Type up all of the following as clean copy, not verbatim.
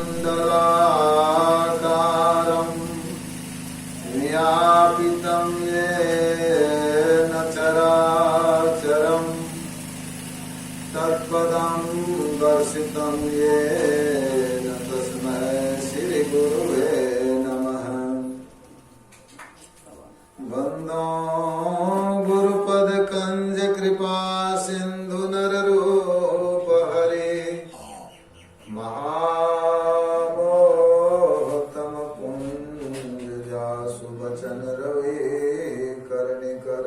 मंडलाकारं व्यापितं येन चराचरं तत्पदं दर्शितं येन तस्मै श्रीगुरुवे नमः। वन्दो गुरुपदकंज कृपा सिंधु नररूप हरे महामोहतम पुंज जासु बचन रवि कर्णिकर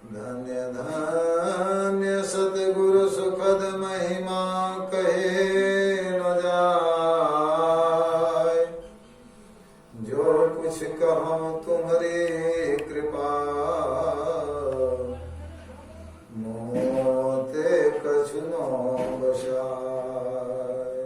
धन्य धन्य सतगुरु सुखद महिमा कहे न जाय। जो कुछ कहो तुम्हारी कृपा मोते कछु न बसाय।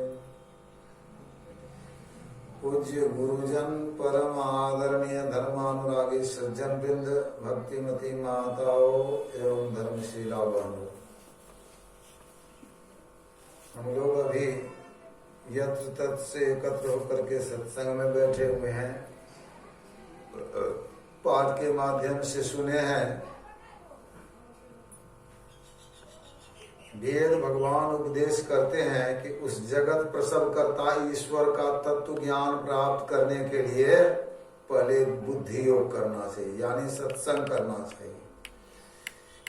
पूज्य गुरुजन परम आदरणीय धर्मानुरागी सज्जन वृंद, भक्तिमती माताओं एवं धर्मशीला बहनों, हम लोग अभी यत्र तत्र से एकत्र होकर के सत्संग में बैठे हुए हैं। पाठ के माध्यम से सुने हैं वेद भगवान उपदेश करते हैं कि उस जगत प्रसव करता ईश्वर का तत्व ज्ञान प्राप्त करने के लिए पहले बुद्धि योग करना चाहिए, यानी सत्संग करना चाहिए।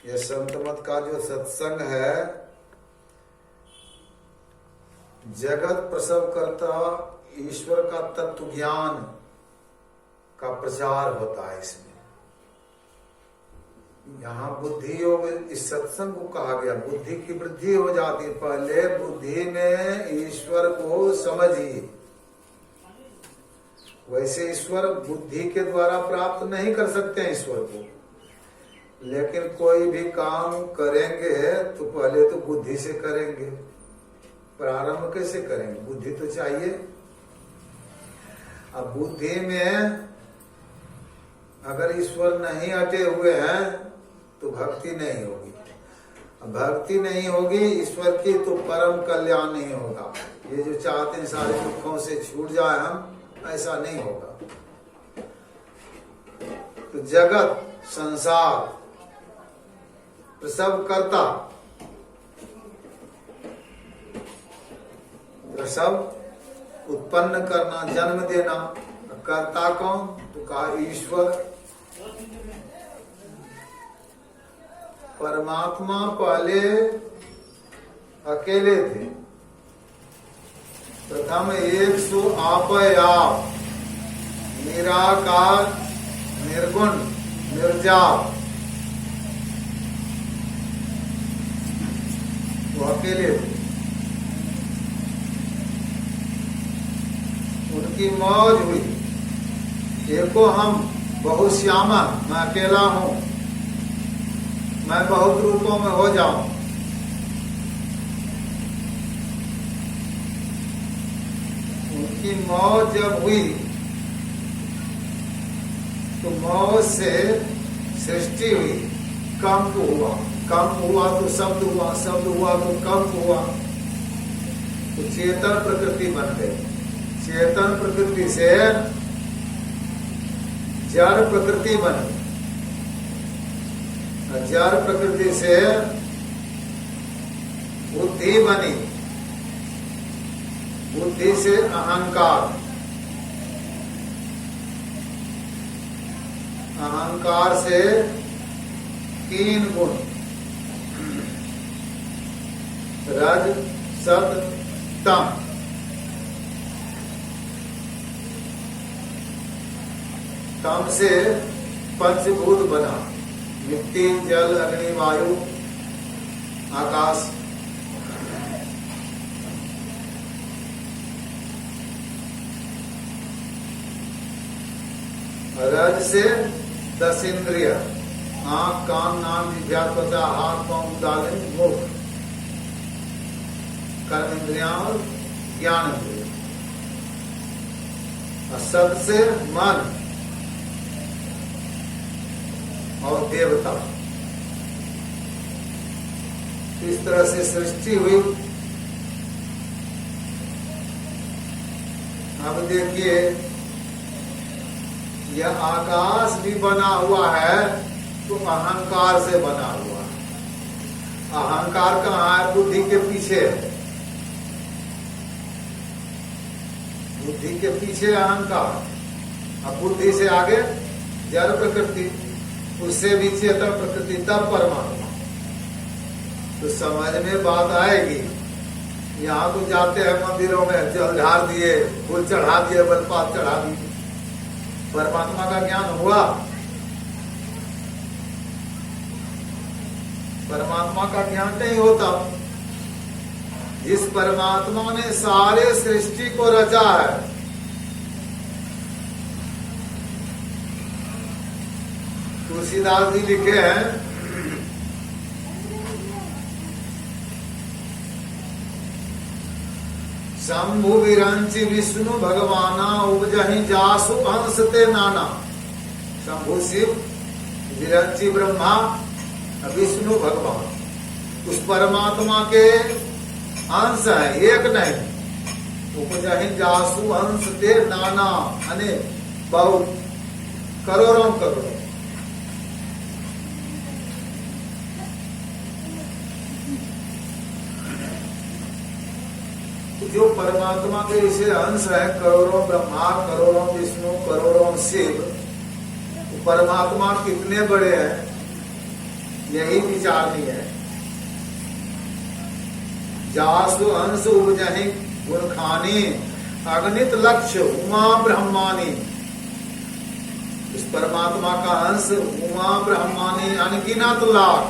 यह संत मत का जो सत्संग है, जगत प्रसव करता ईश्वर का तत्व ज्ञान का प्रचार होता है। इसमें यहाँ बुद्धि योग इस सत्संग को कहा गया। बुद्धि की वृद्धि हो जाती है। पहले बुद्धि में ईश्वर को समझिए। वैसे ईश्वर बुद्धि के द्वारा प्राप्त नहीं कर सकते हैं ईश्वर को, लेकिन कोई भी काम करेंगे तो पहले तो बुद्धि से करेंगे। प्रारंभ कैसे करेंगे? बुद्धि तो चाहिए। अब बुद्धि में अगर ईश्वर नहीं अटे हुए हैं तो भक्ति नहीं होगी। भक्ति नहीं होगी ईश्वर की तो परम कल्याण नहीं होगा। ये जो चाहते हैं सारे दुखों से छूट जाए हम, ऐसा नहीं होगा। तो जगत संसार प्रसव करता, प्रसव उत्पन्न करना, जन्म देना। करता कौन? तो कहा ईश्वर। परमात्मा पहले अकेले थे। प्रथम एक सो आपयाप, निराकार निर्गुण निर्जाप, वो अकेले थे। उनकी मौज हुई। एको हम बहुश्यामा, मैं अकेला हूं, मैं बहुत रूपों में हो जाऊं। उनकी मौज जब हुई तो मौज से सृष्टि हुई, कंप हुआ। कंप हुआ तो शब्द हुआ, शब्द हुआ तो कंप हुआ, तो चेतन प्रकृति बन गई। चेतन प्रकृति से जड़ प्रकृति बनी। जड़ प्रकृति से बुद्धि बनी, बुद्धि से अहंकार, अहंकार से तीन गुण, रज सत तम। तम से पंचभूत बना, मिट्टी जल अग्नि वायु आकाश। रज से 10 इंद्रिय, आंख कान नाक जिह्वा त्वचा हाथ पांव दालें मुख, कर्म इंद्रिया और ज्ञान इंद्रिय। सत से मन और देवता। इस तरह से सृष्टि हुई। अब देखिए, यह आकाश भी बना हुआ है तो अहंकार से बना हुआ है। अहंकार कहाँ है? बुद्धि के पीछे है। बुद्धि के पीछे अहंकार, अब बुद्धि से आगे जड़ प्रकृति, उससे भी चेतन प्रकृति, तब परमात्मा। तो समझ में बात आएगी। यहाँ तो जाते हैं मंदिरों में, जल ढार दिए, फूल चढ़ा दिए, बेलपात चढ़ा दिए, परमात्मा का ज्ञान हुआ? परमात्मा का ज्ञान नहीं होता। जिस परमात्मा ने सारे सृष्टि को रचा है, तुलसीदास जी लिखे हैं, शंभु विरंचि विष्णु भगवाना उपजहि जासु अंश ते नाना। शंभु शिव, विरंचि ब्रह्मा, विष्णु भगवान, उस परमात्मा के अंश है, एक नहीं। उपजहि जासु अंश ते नाना, अनेक, बहुत, करोड़ों करोड़ों। जो परमात्मा के इसे अंश है, करोड़ों ब्रह्मा, करोड़ों विष्णु, करोड़ों शिव, परमात्मा कितने बड़े हैं, यही विचारनी है। जासु अंश उपजहि गुणखानी, अगणित लक्ष्य उमा ब्रह्मानी। इस परमात्मा का अंश उमा ब्रह्मानी, अनगिनत लाख,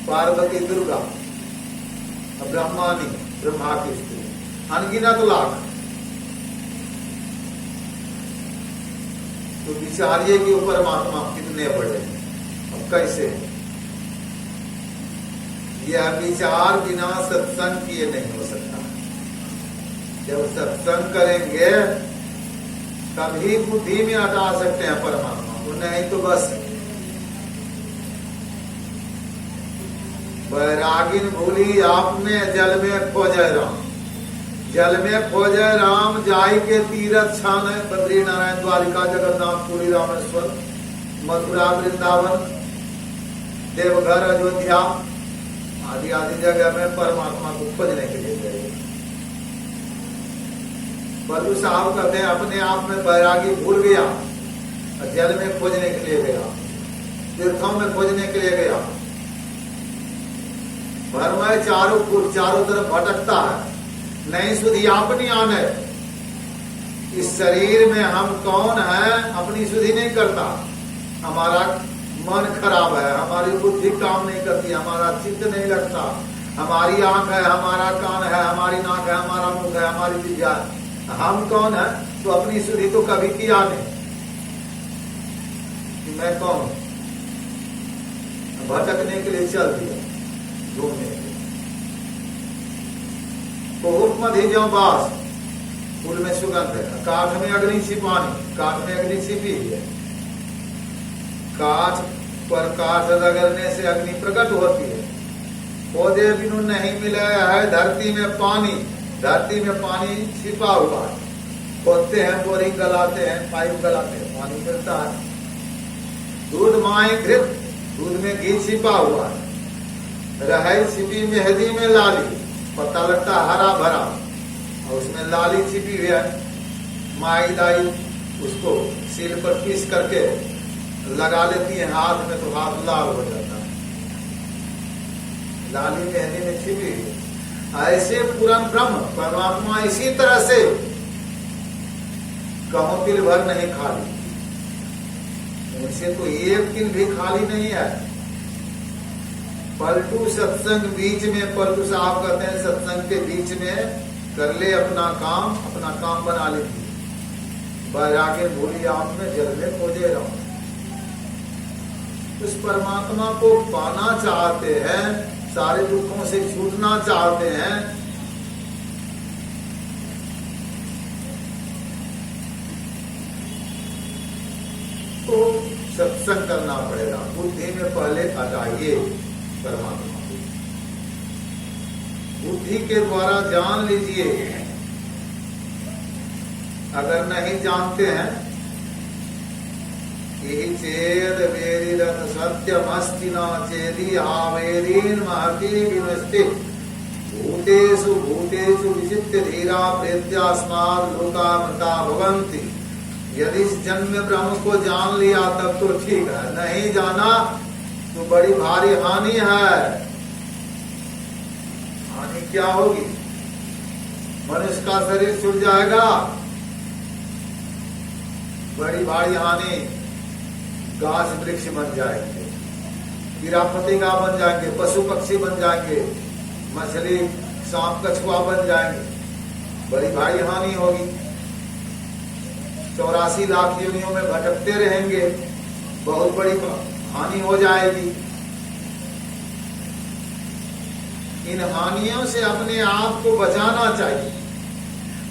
पार्वती दुर्गा, ब्रह्मानी, ब्रह्मा की स्त्री, अनगिनत लाख। तो विचारिए कि वो परमात्मा कितने बड़े हैं। अब कैसे? यह विचार बिना सत्संग किए नहीं हो सकता। जब सत्संग करेंगे तभी बुद्धि में हटा सकते हैं परमात्मा को, नहीं तो बस बैरागिन भूली आपने जल में खोजे राम। जल में खोजे राम, जाई के तीरथ छान, बद्री नारायण द्वारिका जगन्नाथ पुरी रामेश्वर मथुरा वृंदावन देवघर अयोध्या आदि आदि जगह में परमात्मा को खोजने के लिए गए। बल्लू साहब कहते हैं अपने आप में बैरागी भूल गया, जल में खोजने के लिए गया, तीर्थों में खोजने के लिए गया। भरमय चारों तरफ भटकता है, नहीं सुधी अपनी आने। इस शरीर में हम कौन है अपनी सुधी नहीं करता। हमारा मन खराब है, हमारी बुद्धि काम नहीं करती, हमारा चित्त नहीं लगता, हमारी आंख है, हमारा कान है, हमारी नाक है, हमारा मुंह है, हमारी जिह्वा है। हम कौन है? तो अपनी सुधी तो कभी किया नहीं कि मैं कौन हूं। भटकने के लिए चल दिया, घूमने के लिए। बहुत मधी जो बास, फूल में सुगंध है, काठ में अग्नि छिपानी, काठ में अग्नि छिपी है। काठ पर काठ रगड़ने से अग्नि प्रकट होती है। पौधे बिनु नहीं मिला है धरती में पानी, धरती में पानी छिपा हुआ है। खोदते हैं, बोरिंग गलाते हैं, पाइप गलाते हैं, पानी मिलता है। दूध माए घृत, दूध में घी छिपा हुआ है। रहे छिपी मेहंदी में लाली, पता लगता हरा भरा, और उसमें लाली छिपी हुई है। माई दाई उसको सिर पर पीस करके लगा लेती है हाथ में, तो हाथ लाल हो जाता है, लाली मेहंदी में छिपी हुई। ऐसे पूर्ण ब्रह्म परमात्मा इसी तरह से कहो तिल भर नहीं खाली, उनसे तो एक तिल भी खाली नहीं है। पलटू सत्संग बीच में, पलटू साहब कहते हैं सत्संग के बीच में कर ले अपना काम बना लेती। बैरागे भूली आप में जल में खोजे रहो। उस परमात्मा को पाना चाहते हैं, सारे दुखों से छूटना चाहते हैं, तो सत्संग करना पड़ेगा। बुद्धि में पहले हटाइए परमात्मा को, बुद्धि के द्वारा जान लीजिए अगर नहीं जानते हैं, यही चेद वेदिरत सत्यमस्ति न चेदी आवेदीन महती विनष्टि भूतेषु भूतेषु विचित्य धीरा प्रेत्यास्माद लोकामृता भवन्ति। यदि इस जन्म में ब्रह्म को जान लिया तब तो ठीक है, नहीं जाना तो बड़ी भारी हानि है। हानि क्या होगी? मनुष्य का शरीर छूट जाएगा, बड़ी भारी हानि। गाछ वृक्ष बन जाएंगे, कीड़ा पतिंगा बन जाएंगे, पशु पक्षी बन जाएंगे, मछली सांप कछुआ बन जाएंगे, बड़ी भारी हानि होगी। 84 लाख योनियों में भटकते रहेंगे, बहुत बड़ी हानि हो जाएगी। इन हानियों से अपने आप को बचाना चाहिए।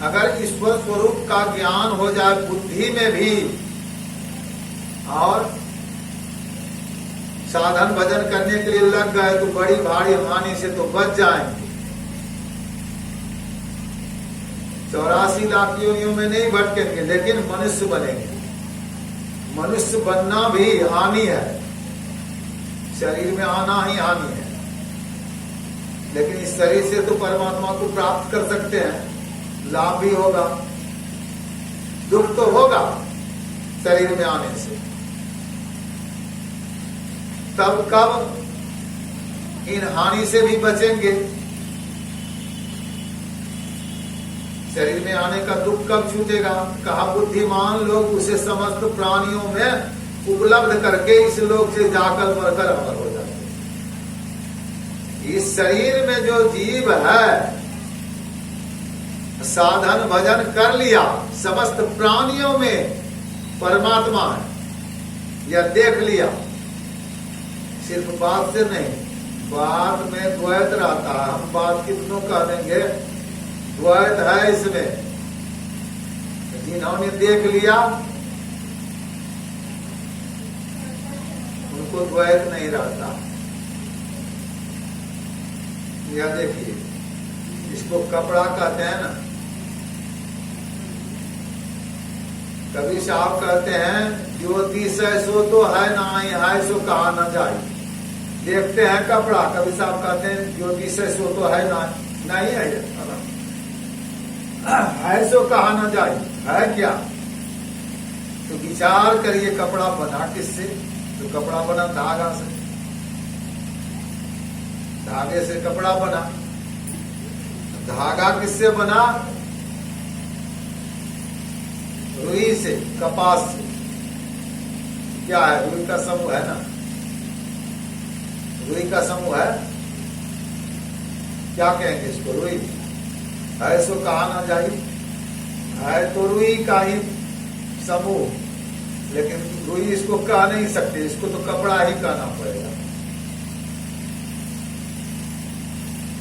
अगर ईश्वर स्वरूप का ज्ञान हो जाए बुद्धि में भी और साधन भजन करने के लिए लग गए तो बड़ी भारी हानि से तो बच जाएंगे। 84 लाख योनियों में नहीं भटकेंगे, लेकिन मनुष्य बनेंगे। मनुष्य बनना भी हानि है, शरीर में आना ही हानि है, लेकिन इस शरीर से तो परमात्मा को प्राप्त कर सकते हैं। लाभ भी होगा, दुख तो होगा शरीर में आने से। तब कब इन हानि से भी बचेंगे? शरीर में आने का दुख कब छूटेगा? कहा बुद्धिमान लोग उसे समस्त प्राणियों में उपलब्ध करके इस लोक से जाकर मरकर अमर हो जाते। इस शरीर में जो जीव है साधन भजन कर लिया, समस्त प्राणियों में परमात्मा है यह देख लिया। सिर्फ बात से नहीं, बात में द्वैत रहता है। हम बात कितनों कह देंगे, द्वैत है इसमें। जिन्होंने देख लिया उनको द्वैत नहीं रहता। यह देखिए, इसको कपड़ा कहते हैं ना। कभी साहब कहते हैं ज्योतिष सो तो है ना, है सो कहा न जाए। देखते हैं कपड़ा, कभी साहब कहते हैं ज्योतिष सो तो है ना, नहीं है सो कहा न जाए। है क्या? तो विचार करिए, कपड़ा बना किससे? तो कपड़ा बना धागा से, धागे से कपड़ा बना। धागा किससे बना? रुई से, कपास से। क्या है? रुई का समूह है ना, रुई का समूह है। क्या कहेंगे इसको? रुई है सो कहा ना जाए। है तो रुई का ही समूह, लेकिन रुई इसको कह नहीं सकते, इसको तो कपड़ा ही कहना पड़ेगा।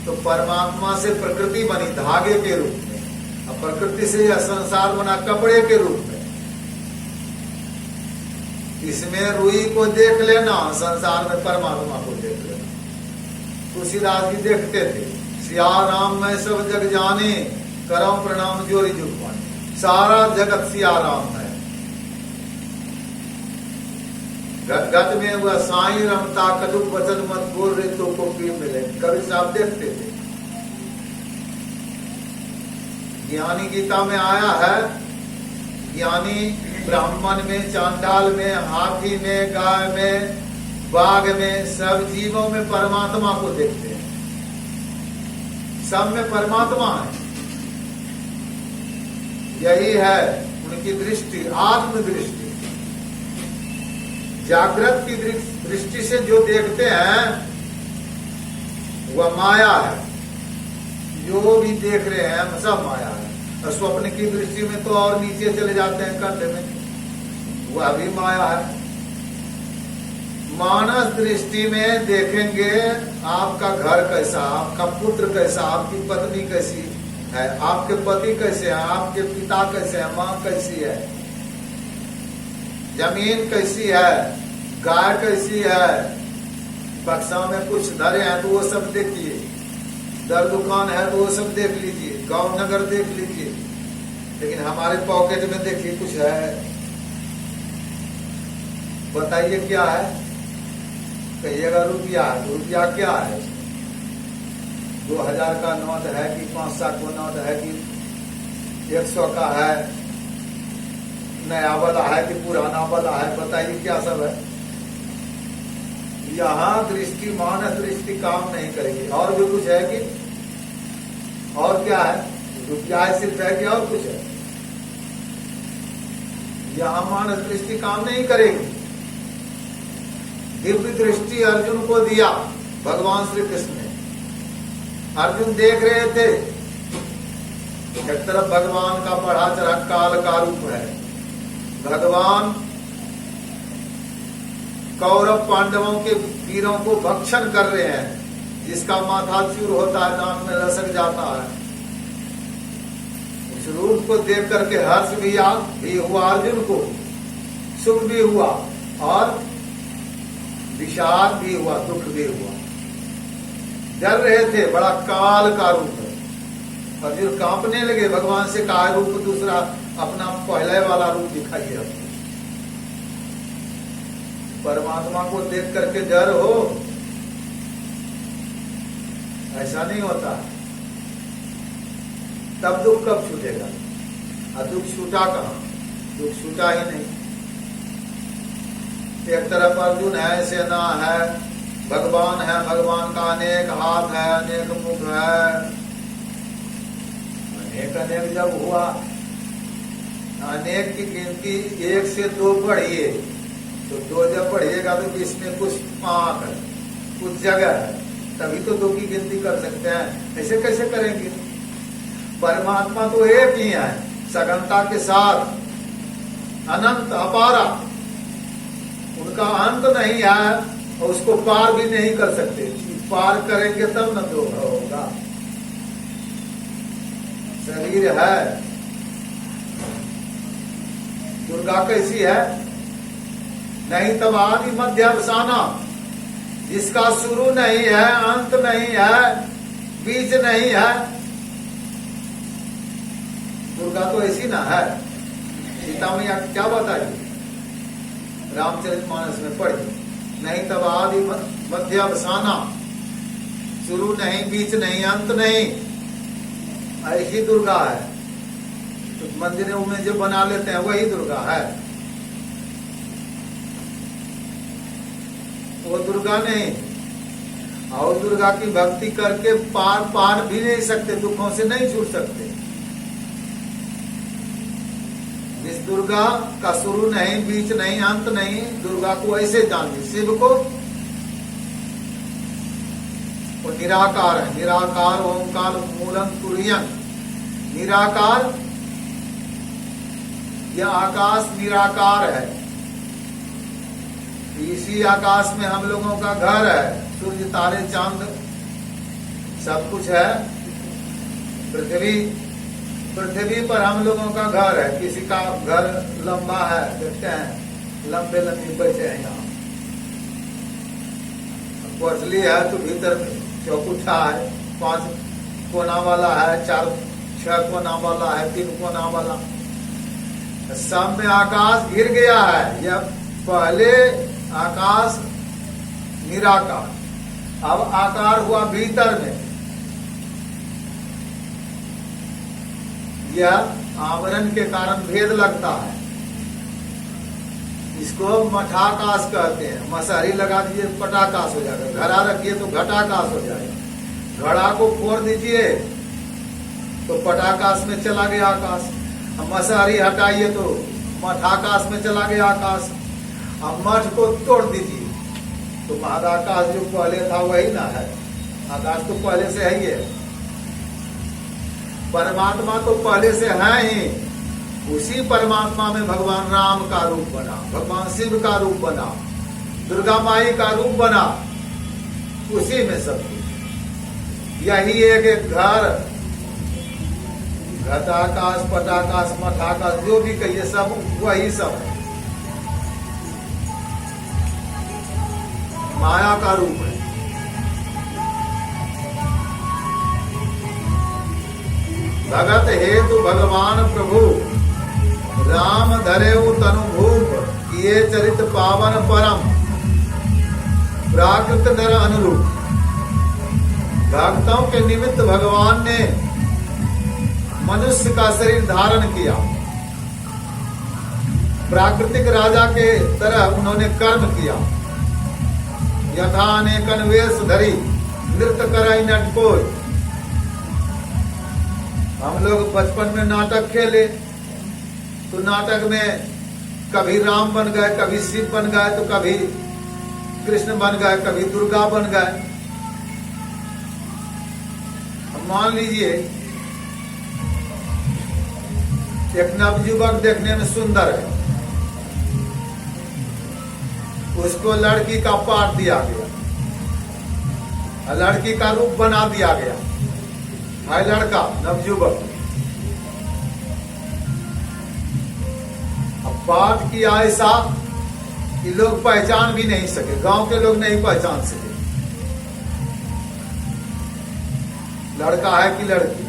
तो परमात्मा से प्रकृति बनी धागे के रूप में, और प्रकृति से यह संसार बना कपड़े के रूप में। इसमें रुई को देख लेना, संसार में परमात्मा को देख लेना। तुलसीदास जी देखते थे, सिया राम में सब जग जाने, करम प्रणाम जोरी जुग पाने। सारा जगत सिया राम है। गत में वह साई रमता, कटुक वचन मत बोल रहे तो को पीर मिले। कवि साहब देखते थे। ज्ञानी गीता में आया है, ज्ञानी ब्राह्मण में, चांडाल में, हाथी में, गाय में, बाघ में, सब जीवों में परमात्मा को देखते हैं। सब में परमात्मा है। यही है उनकी दृष्टि, आत्म दृष्टि। जागृत की दृष्टि से जो देखते हैं वह माया है। जो भी देख रहे हैं सब माया है। और स्वप्न की दृष्टि में तो और नीचे चले जाते हैं कंठ में, वह भी माया है। मानस दृष्टि में देखेंगे आपका घर कैसा, आपका पुत्र कैसा, आपकी पत्नी कैसी है, आपके पति कैसे हैं, आपके पिता कैसे हैं, माँ कैसी है, जमीन कैसी है, गाय कैसी है, बक्सा में कुछ धरे हैं तो वो सब देखिए, दर दुकान है तो वो सब देख लीजिए, गांव नगर देख लीजिए, लेकिन हमारे पॉकेट में देखिए कुछ है, बताइए क्या है? कहिएगा रुपया है, तो रुपया क्या है? 2000 का नोट है कि 500 का नोट है कि 100 का है, नया वाला है कि पुराना वाला है? बताइए क्या सब है? यहाँ दृष्टि मानस दृष्टि काम नहीं करेगी। और भी कुछ है कि? और क्या है? रुपया सिर्फ है कि और कुछ है? यहाँ मानस दृष्टि काम नहीं करेगी। दिव्य दृष्टि अर्जुन को दिया भगवान श्री कृष्ण ने। अर्जुन देख रहे थे, एक तरफ भगवान का बढ़ा चढ़ा काल का रूप है, भगवान कौरव पांडवों के वीरों को भक्षण कर रहे हैं, जिसका माथा चूर होता है, दांत में लसक जाता है। उस रूप को देख करके हर्ष भी हुआ अर्जुन को, सुख भी हुआ और विषाद भी हुआ, दुख भी हुआ। डर रहे थे, बड़ा काल का रूप है। अर्जुन कांपने लगे, भगवान से कहा रूप दूसरा अपना पहले वाला रूप दिखाइए हमको। परमात्मा को देख करके डर हो, ऐसा नहीं होता। तब दुख कब छूटेगा? और दुख छूटा कहाँ? दुख छूटा ही नहीं। एक तरफ अर्जुन है, सेना है, भगवान है, भगवान का अनेक हाथ है, अनेक मुख है, अनेक अनेक जब हुआ, अनेक की गिनती 1 से 2 बढ़िए, तो 2 जब बढ़िएगा तो इसमें कुछ आंख है, कुछ जगह है, तभी तो 2 की गिनती कर सकते हैं। ऐसे कैसे करेंगे? परमात्मा तो एक ही है, सघनता के साथ, अनंत अपारा, उनका अंत नहीं है और उसको पार भी नहीं कर सकते। पार करेंगे तब न तो होगा। शरीर है, दुर्गा कैसी है? नहीं तब आदि मध्य अवसाना, जिसका शुरू नहीं है, अंत नहीं है, बीच नहीं है। दुर्गा तो ऐसी ना है। सीता मैया क्या बताइए? रामचरितमानस में पढ़िए, नहीं तब आदि मध्य अवसाना, शुरू नहीं, बीच नहीं, अंत नहीं, ऐसी दुर्गा है। तो मंदिरों में जो बना लेते हैं वही दुर्गा है, वो दुर्गा नहीं। और दुर्गा की भक्ति करके पार भी नहीं सकते, दुखों से नहीं छूट सकते। इस दुर्गा का शुरू नहीं, बीच नहीं, अंत नहीं, दुर्गा को ऐसे जानिए। शिव को वो निराकार है, निराकार ओंकार मूलम तुर्यं, निराकार। यह आकाश निराकार है, इसी आकाश में हम लोगों का घर है, सूर्य तारे चांद सब कुछ है। पृथ्वी पर हम लोगों का घर है, किसी का घर लंबा है, देखते हैं लंबे लंबी बचे हैं। यहाँ कोठली है तो भीतर में चौकुठा है, 5 कोना वाला है, 4-6 कोना वाला है, 3 कोना वाला। सब में आकाश घिर गया है। यह पहले आकाश निराकार, अब आकार हुआ भीतर में। यह आवरण के कारण भेद लगता है। इसको मठाकाश कहते हैं। मसहरी लगा दीजिए पटाकाश हो जाएगा, घड़ा रखिए तो घटाकाश हो जाएगा। घड़ा को फोड़ दीजिए तो पटाकाश में चला गया आकाश। मसहरी हटाइए तो मठाकाश में चला गया आकाश। अब मठ को तोड़ दीजिए तो महाकाश जो पहले था वही ना है। आकाश तो पहले से है ही है, परमात्मा तो पहले से है ही। उसी परमात्मा में भगवान राम का रूप बना, भगवान शिव का रूप बना, दुर्गा माई का रूप बना, उसी में सब कुछ। यही एक घर, घटाकाश पटाकाश मठाकाश जो भी कहिए सब वही सब है, माया का रूप है। भगत हेतु भगवान प्रभु धरे तनु भूप किए चरित पावन परम प्राकृत नर अनुरूप। भक्तों के निमित्त भगवान ने मनुष्य का शरीर धारण किया। प्राकृतिक राजा के तरह उन्होंने कर्म किया। यथा अनेकन वेश धरी नृत्य कराई नटकोय। हम लोग बचपन में नाटक खेले तो नाटक में कभी राम बन गए, कभी शिव बन गए, तो कभी कृष्ण बन गए, कभी दुर्गा बन गए। मान लीजिए एक नवयुवक देखने में सुंदर है, उसको लड़की का पाठ दिया गया, लड़की का रूप बना दिया गया। है लड़का नवयुवक, अब पाठ किया ऐसा कि लोग पहचान भी नहीं सके, गांव के लोग नहीं पहचान सके लड़का है कि लड़की।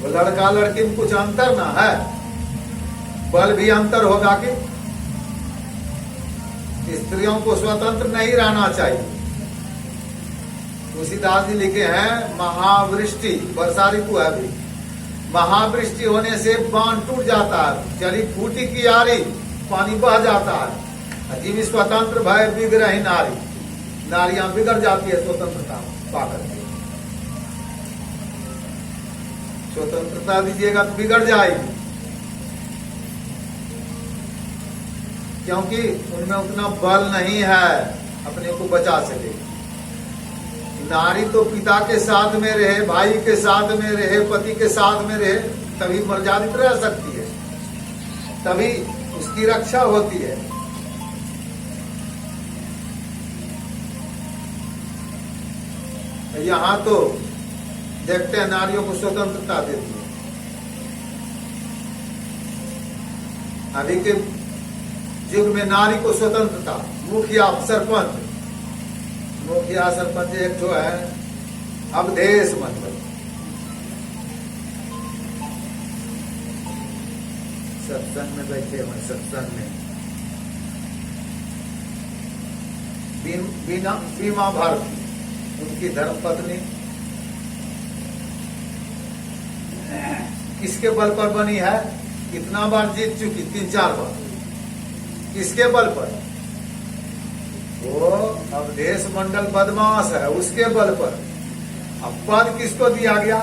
वो लड़का लड़की में कुछ अंतर ना है, बल भी अंतर होगा कि स्त्रियों को स्वतंत्र नहीं रहना चाहिए। तुलसीदास जी लिखे हैं महावृष्टि, वर्षा ऋतु है अभी, महावृष्टि होने से बांध टूट जाता है, चली फूटी की आरी पानी बह जाता है। जीव स्वतंत्र भय बिगड़ ही नारी, नारियां बिगड़ जाती है स्वतंत्रता पाकर के। स्वतंत्रता दीजिएगा तो बिगड़ जाएगी, क्योंकि उनमें उतना बल नहीं है अपने को बचा सके। नारी तो पिता के साथ में रहे, भाई के साथ में रहे, पति के साथ में रहे, तभी मर्यादित रह सकती है, तभी उसकी रक्षा होती है। यहाँ तो देखते हैं नारियों को स्वतंत्रता देती है। अभी के युग में नारी को स्वतंत्रता, मुखिया सरपंच, मुखिया सरपंच एक जो है अवधेश मतलब सत्संग में बैठे हुए, सत्संग में बीमा भारती उनकी धर्मपत्नी किसके बल पर बनी है? कितना बार जीत चुकी, 3-4 बार। किसके बल पर? वो अवधेश मंडल बदमाश है, उसके बल पर। अब पद किसको दिया गया?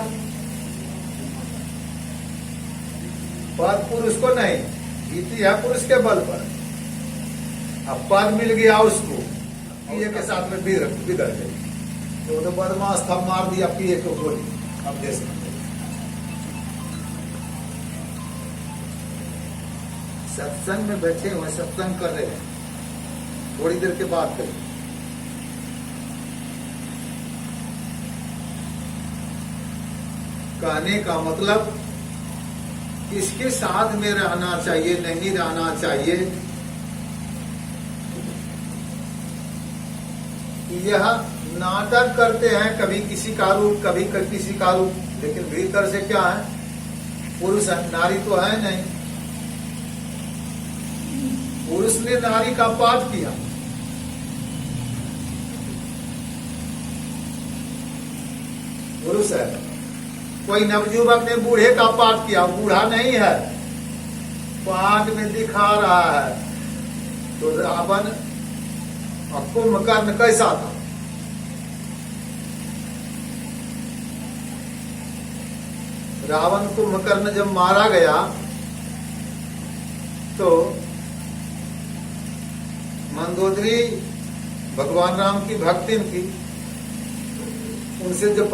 पद पुरुष को नहीं, जीती है पुरुष के बल पर। अब पद मिल गया उसको, पिए के साथ में बिगड़ गई, तो बदमाश था, मार दिया पिए को गोली अवधेश मंडल। सत्संग में बैठे हुए, सत्संग कर रहे हैं, थोड़ी देर के बाद करें। कहने का मतलब किसके साथ में रहना चाहिए, नहीं रहना चाहिए, यह नाटक करते हैं, कभी किसी का रूप, कभी किसी का रूप, लेकिन भीतर से क्या है? पुरुष है, नारी तो है नहीं। पुरुष ने नारी का पाठ किया, पुरुष है। कोई नवयुवक ने बूढ़े का पाठ किया, बूढ़ा नहीं है, पाठ में दिखा रहा है। तो रावण और कुंभकर्ण कैसा था? रावण कुंभकर्ण जब मारा गया तो मंदोदरी भगवान राम की भक्ति की, उनसे जब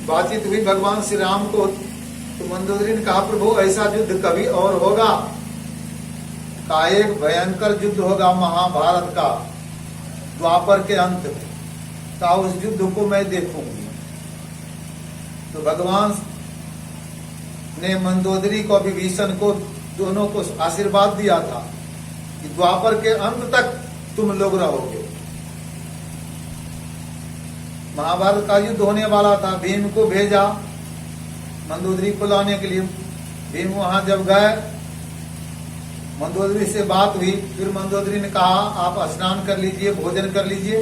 बातचीत हुई भगवान श्री राम को, तो मंदोदरी ने कहा प्रभु ऐसा युद्ध कभी और होगा का? एक भयंकर युद्ध होगा महाभारत का, द्वापर के अंत में, का उस युद्ध को मैं देखूंगी। तो भगवान ने मंदोदरी को, विभीषण को, दोनों को आशीर्वाद दिया था कि द्वापर के अंत तक तुम लोग रहोगे। महाभारत का युद्ध होने वाला था, भीम को भेजा मंदोदरी को लाने के लिए। भीम वहां जब गए मंदोदरी से बात हुई, फिर मंदोदरी ने कहा आप स्नान कर लीजिए, भोजन कर लीजिए,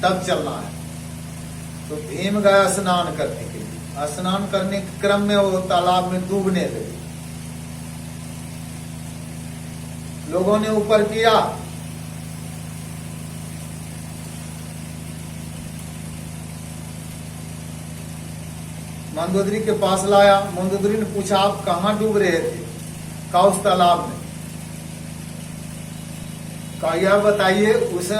तब चलना है। तो भीम गया स्नान करने के लिए। स्नान करने के क्रम में वो तालाब में डूबने लगे। लोगों ने ऊपर किया, मंदोदरी के पास लाया। मंदोदरी ने पूछा आप कहाँ डूब रहे थे? कहा उस तालाब में। कहा यह बताइए उस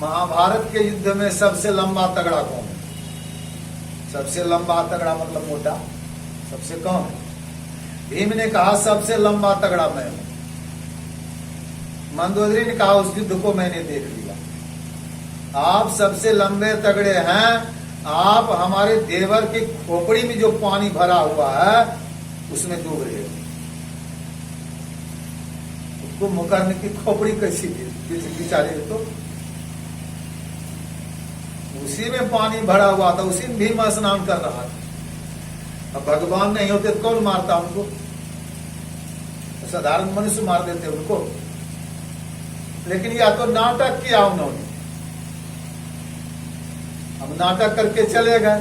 महाभारत के युद्ध में सबसे लंबा तगड़ा कौन है? सबसे लंबा तगड़ा मतलब मोटा, सबसे कौन है? भीम ने कहा सबसे लंबा तगड़ा मैं हूं। मंदोदरी ने कहा उस युद्ध को मैंने देख लिया, आप सबसे लंबे तगड़े हैं। आप हमारे देवर की खोपड़ी में जो पानी भरा हुआ है उसमें डूब रहे हो। उसको मुकरने की खोपड़ी कैसी थी बेचारे, तो उसी में पानी भरा हुआ था, उसी में भीम स्नान कर रहा था। अब भगवान नहीं होते तो कौन मारता उनको? साधारण मनुष्य मार देते उनको। लेकिन या तो नाटक किया उन्होंने, अब नाटक करके चले गए।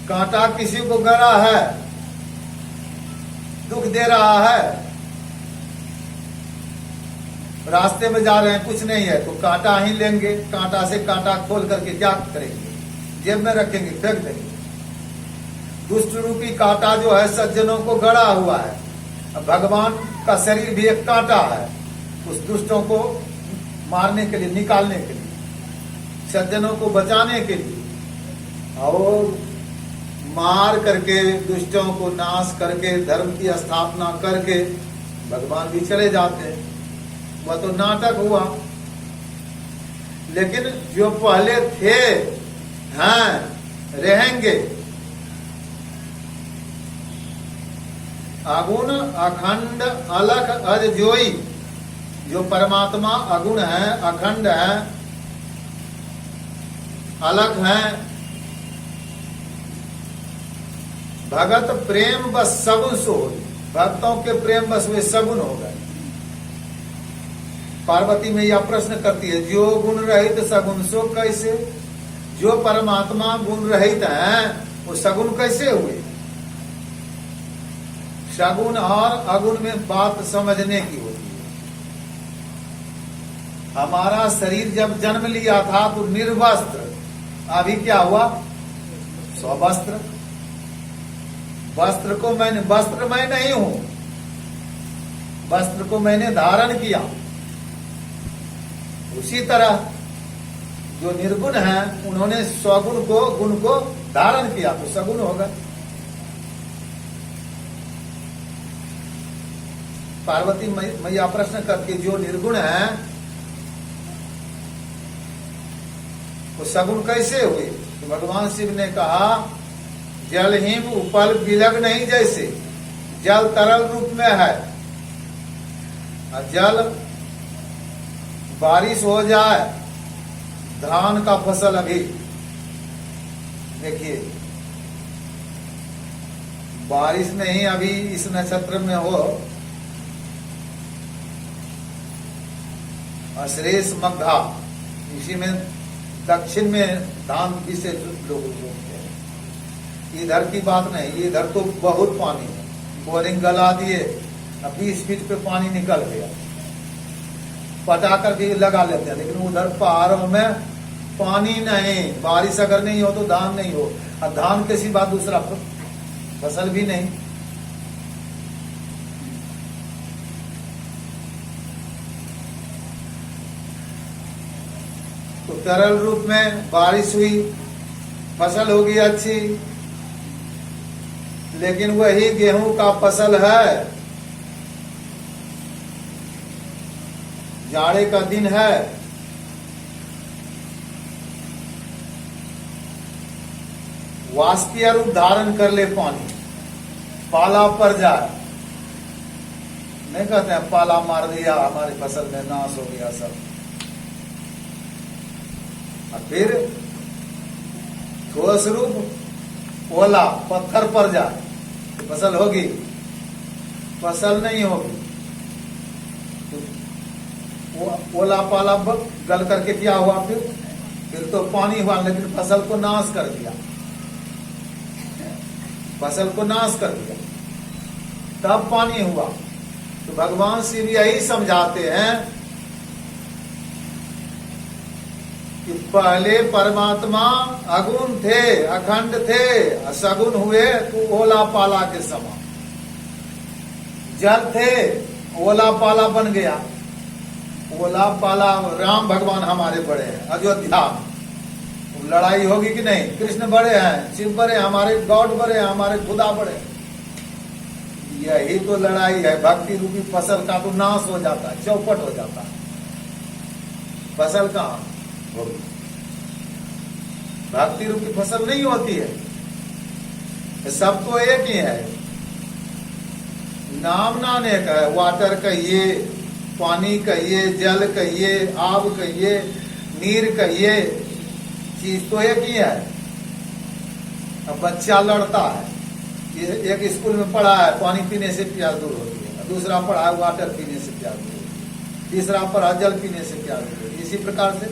कांटा किसी को गड़ा है, दुख दे रहा है, रास्ते में जा रहे हैं, कुछ नहीं है तो कांटा ही लेंगे। कांटा से कांटा खोल करके क्या करेंगे? जेब में रखेंगे, फेंक देंगे। दुष्ट रूपी कांटा जो है सज्जनों को गड़ा हुआ है। अब भगवान का शरीर भी एक कांटा है, उस दुष्टों को मारने के लिए, निकालने के लिए, सज्जनों को बचाने के लिए, और मार करके दुष्टों को नाश करके धर्म की स्थापना करके भगवान भी चले जाते हैं। वह तो नाटक हुआ। लेकिन जो पहले थे हैं रहेंगे, अगुण अखंड अलख अजोई, जो परमात्मा अगुण है, अखंड है, अलग है। भगत प्रेम बस सगुन सो, भक्तों के प्रेम बस वे सगुन हो गए। पार्वती में यह प्रश्न करती है, जो गुण रहित सगुन सो कैसे? जो परमात्मा गुण रहित हैं वो सगुन कैसे हुए? सगुन और अगुण में बात समझने की होती है। हमारा शरीर जब जन्म लिया था तो निर्वस्त्र, अभी क्या हुआ? स्ववस्त्र। वस्त्र मैं नहीं हूं, वस्त्र को मैंने धारण किया। उसी तरह जो निर्गुण हैं उन्होंने स्वगुण को, गुण को धारण किया तो सगुण होगा। पार्वती मैया प्रश्न करके जो निर्गुण है वो सगुण कैसे हुए? तो भगवान शिव ने कहा, जल हिम उपल बिलग नहीं, जैसे जल तरल रूप में है और जल बारिश हो जाए, धान का फसल अभी देखिए बारिश नहीं अभी इस नक्षत्र में हो, अश्रेष मग्धा, इसी में दक्षिण में धान से लोग बोलते हैं। इधर की बात नहीं, इधर तो बहुत पानी है, बोरिंग गला दिए, 20 फीट पे पानी निकल गया, पटा कर भी लगा लेते हैं। लेकिन उधर पहाड़ों में पानी नहीं, बारिश अगर नहीं हो तो धान नहीं हो, और धान के सिवा दूसरा फसल भी नहीं। तो तरल रूप में बारिश हुई, फसल होगी अच्छी, लेकिन वही गेहूं का फसल है, जाड़े का दिन है, वाष्पीय रूप धारण कर ले, पानी पाला पड़ जाए, नहीं कहते हैं पाला मार दिया हमारी फसल में नाश हो गया सब, और फिर ठोस रूप ओला पत्थर पर जाए, फसल होगी? फसल नहीं होगी। वो ओला पाला गल करके क्या हुआ? फिर तो पानी हुआ, लेकिन फसल को नाश कर दिया, फसल को नाश कर दिया, तब पानी हुआ। तो भगवान शिव यही समझाते हैं कि पहले परमात्मा अगुण थे, अखंड थे, सगुण हुए तो ओला पाला के समान। जल थे, ओला पाला बन गया। ओला पाला राम भगवान हमारे बड़े हैं अयोध्या में। लड़ाई होगी कि नहीं? कृष्ण बड़े हैं, शिव बड़े, हमारे गॉड बड़े, हमारे खुदा बड़े। यही तो लड़ाई है। भक्ति रूपी फसल का तो नाश हो जाता है, चौपट हो जाता है। फसल कहाँ होगी? भक्ति रूपी फसल नहीं होती है। सब तो एक ही है, नाम नानेक है। वाटर कहिए, पानी कहिए, जल कहिए, आग कहिए, नीर कहिए, चीज तो एक ही है। अब बच्चा लड़ता है, एक स्कूल में पढ़ा है पानी पीने से प्यास दूर होती है, दूसरा पढ़ा है वाटर पीने से प्यास दूर होती है, तीसरा पढ़ा जल पीने से प्यास दूर होती है। इसी प्रकार से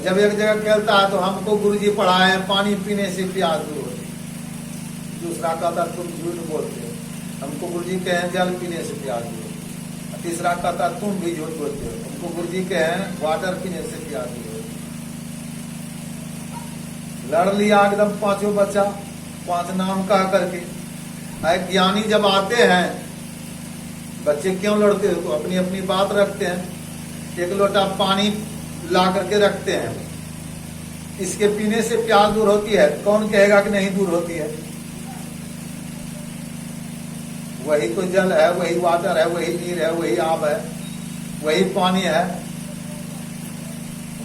जब एक जगह खेलता है तो हमको गुरुजी पढ़ाए पानी पीने से प्यास दूर होती है, दूसरा कहता तुम झूठ बोलते हो, हमको गुरुजी कहे जल पीने से प्यास दूर होती है, तीसरा कहता तुम भी झूठ बोलते हो, हमको गुरुजी कहे वाटर पीने से प्यास दूर होती है। लड़ लिया एकदम पांचों बच्चा, 5 नाम कह करके। ज्ञानी जब आते हैं, बच्चे क्यों लड़ते हो? तो अपनी अपनी बात रखते हैं। एक लोटा पानी ला करके रखते हैं, इसके पीने से प्यास दूर होती है, कौन कहेगा कि नहीं दूर होती है? वही तो जल है, वही वाटर है, वही नीर है, वही आब है, वही पानी है,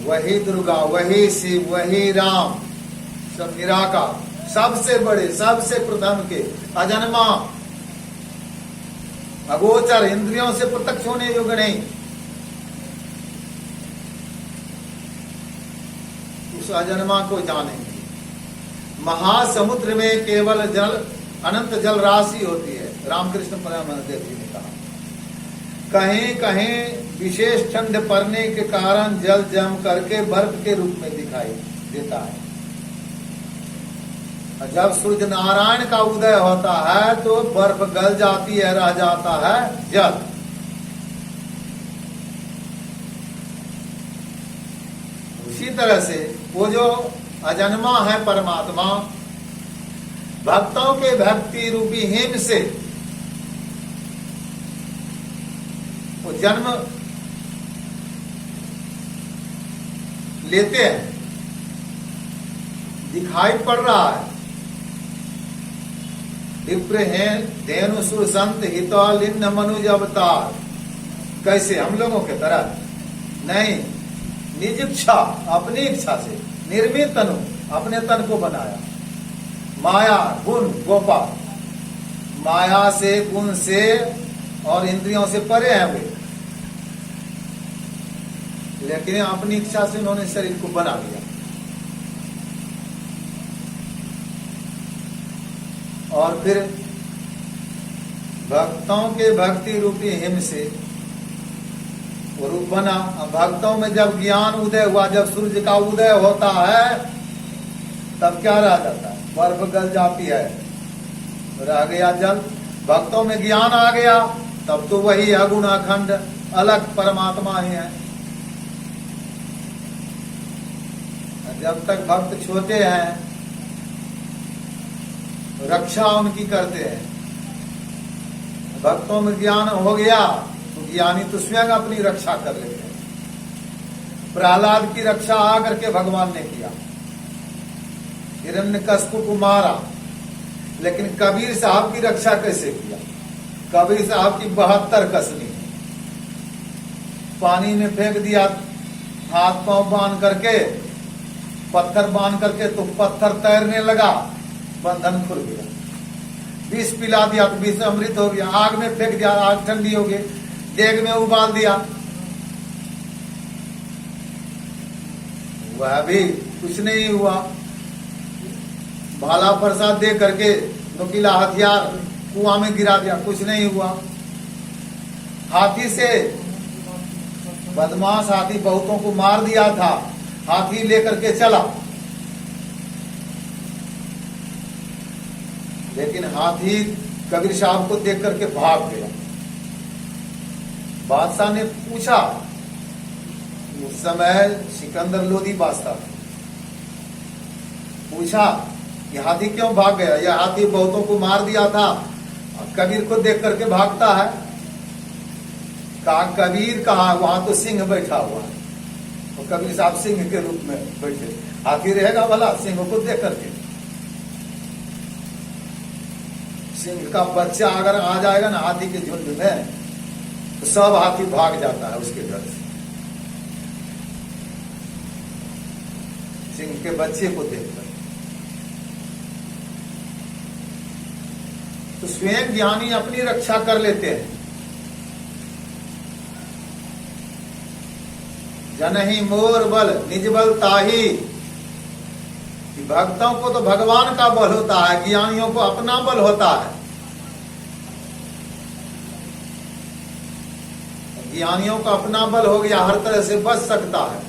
वही दुर्गा, वही शिव, वही राम, सब निराकार, सबसे बड़े, सबसे प्रथम के, अजन्मा, अगोचर, इंद्रियों से प्रत्यक्ष होने योग्य नहीं। उस अजन्मा को जानेंगे। महासमुद्र में केवल जल, अनंत जल राशि होती है। रामकृष्ण परमहंस देव जी ने कहा, कहीं कहीं विशेष ठंड पड़ने के कारण जल जम करके बर्फ के रूप में दिखाई देता है। जब सूर्य नारायण का उदय होता है तो बर्फ गल जाती है, रह जाता है जल। उसी तरह से वो जो अजन्मा है परमात्मा, भक्तों के भक्ति रूपी हिम से वो जन्म लेते हैं, दिखाई पड़ रहा है। विप्र हैं धेनु सुर संत हितौलिन्न मनुज अवतार। कैसे? हम लोगों के तरह नहीं, निज इच्छा, अपनी इच्छा से निर्मित तनु, अपने तन को बनाया। माया गुण गोपाल, माया से, गुण से और इंद्रियों से परे हैं वे, लेकिन अपनी इच्छा से उन्होंने शरीर को बना लिया। और फिर भक्तों के भक्ति रूपी हिम से वो रूप बना। भक्तों में जब ज्ञान उदय हुआ, जब सूर्य का उदय होता है, तब क्या रह जाता है? बर्फ गल जाती है, रह गया जल। भक्तों में ज्ञान आ गया, तब तो वही अगुण अखंड अलग परमात्मा ही है। जब तक भक्त छोटे हैं, रक्षा उनकी करते हैं। भक्तों में ज्ञान हो गया तो ज्ञानी तो स्वयं अपनी रक्षा कर लेते हैं। प्रहलाद की रक्षा आकर के भगवान ने किया, हिरण्यकश्यप को मारा, लेकिन कबीर साहब की रक्षा कैसे किया? कबीर साहब की 72 कसनी पानी में फेंक दिया, हाथ पांव बांध करके, पत्थर बांध करके, तो पत्थर तैरने लगा, बंधन खुल गया। विष पिला दिया तो विष अमृत हो गया। आग में फेंक दिया, आग ठंडी हो गई। देग में उबाल दिया, वह भी कुछ नहीं हुआ। भाला प्रसाद दे करके नुकीला हथियार कुआं में गिरा दिया, कुछ नहीं हुआ। हाथी से बदमाश हाथी बहुतों को मार दिया था, हाथी लेकर के चला, लेकिन हाथी कबीर साहब को देख करके भाग गया। बादशाह ने पूछा, उस समय सिकंदर लोधी बादशाह था, पूछा कि हाथी क्यों भाग गया? यह हाथी बहुतों को मार दिया था, कबीर को देख करके भागता है। कहा कबीर कहा, वहां तो सिंह बैठा हुआ है। तो कबीर साहब सिंह के रूप में बैठे, हाथी रहेगा भला सिंह को देख करके? सिंह का बच्चा अगर आ जाएगा ना हाथी के झुंड में, तो सब हाथी भाग जाता है उसके घर से, सिंह के बच्चे को देखकर। तो स्वयं ज्ञानी अपनी रक्षा कर लेते हैं। जनहि मोर बल निज बल ताही, भक्तों को तो भगवान का बल होता है, ज्ञानियों को अपना बल होता है। ज्ञानियों का अपना बल हो गया, हर तरह से बच सकता है।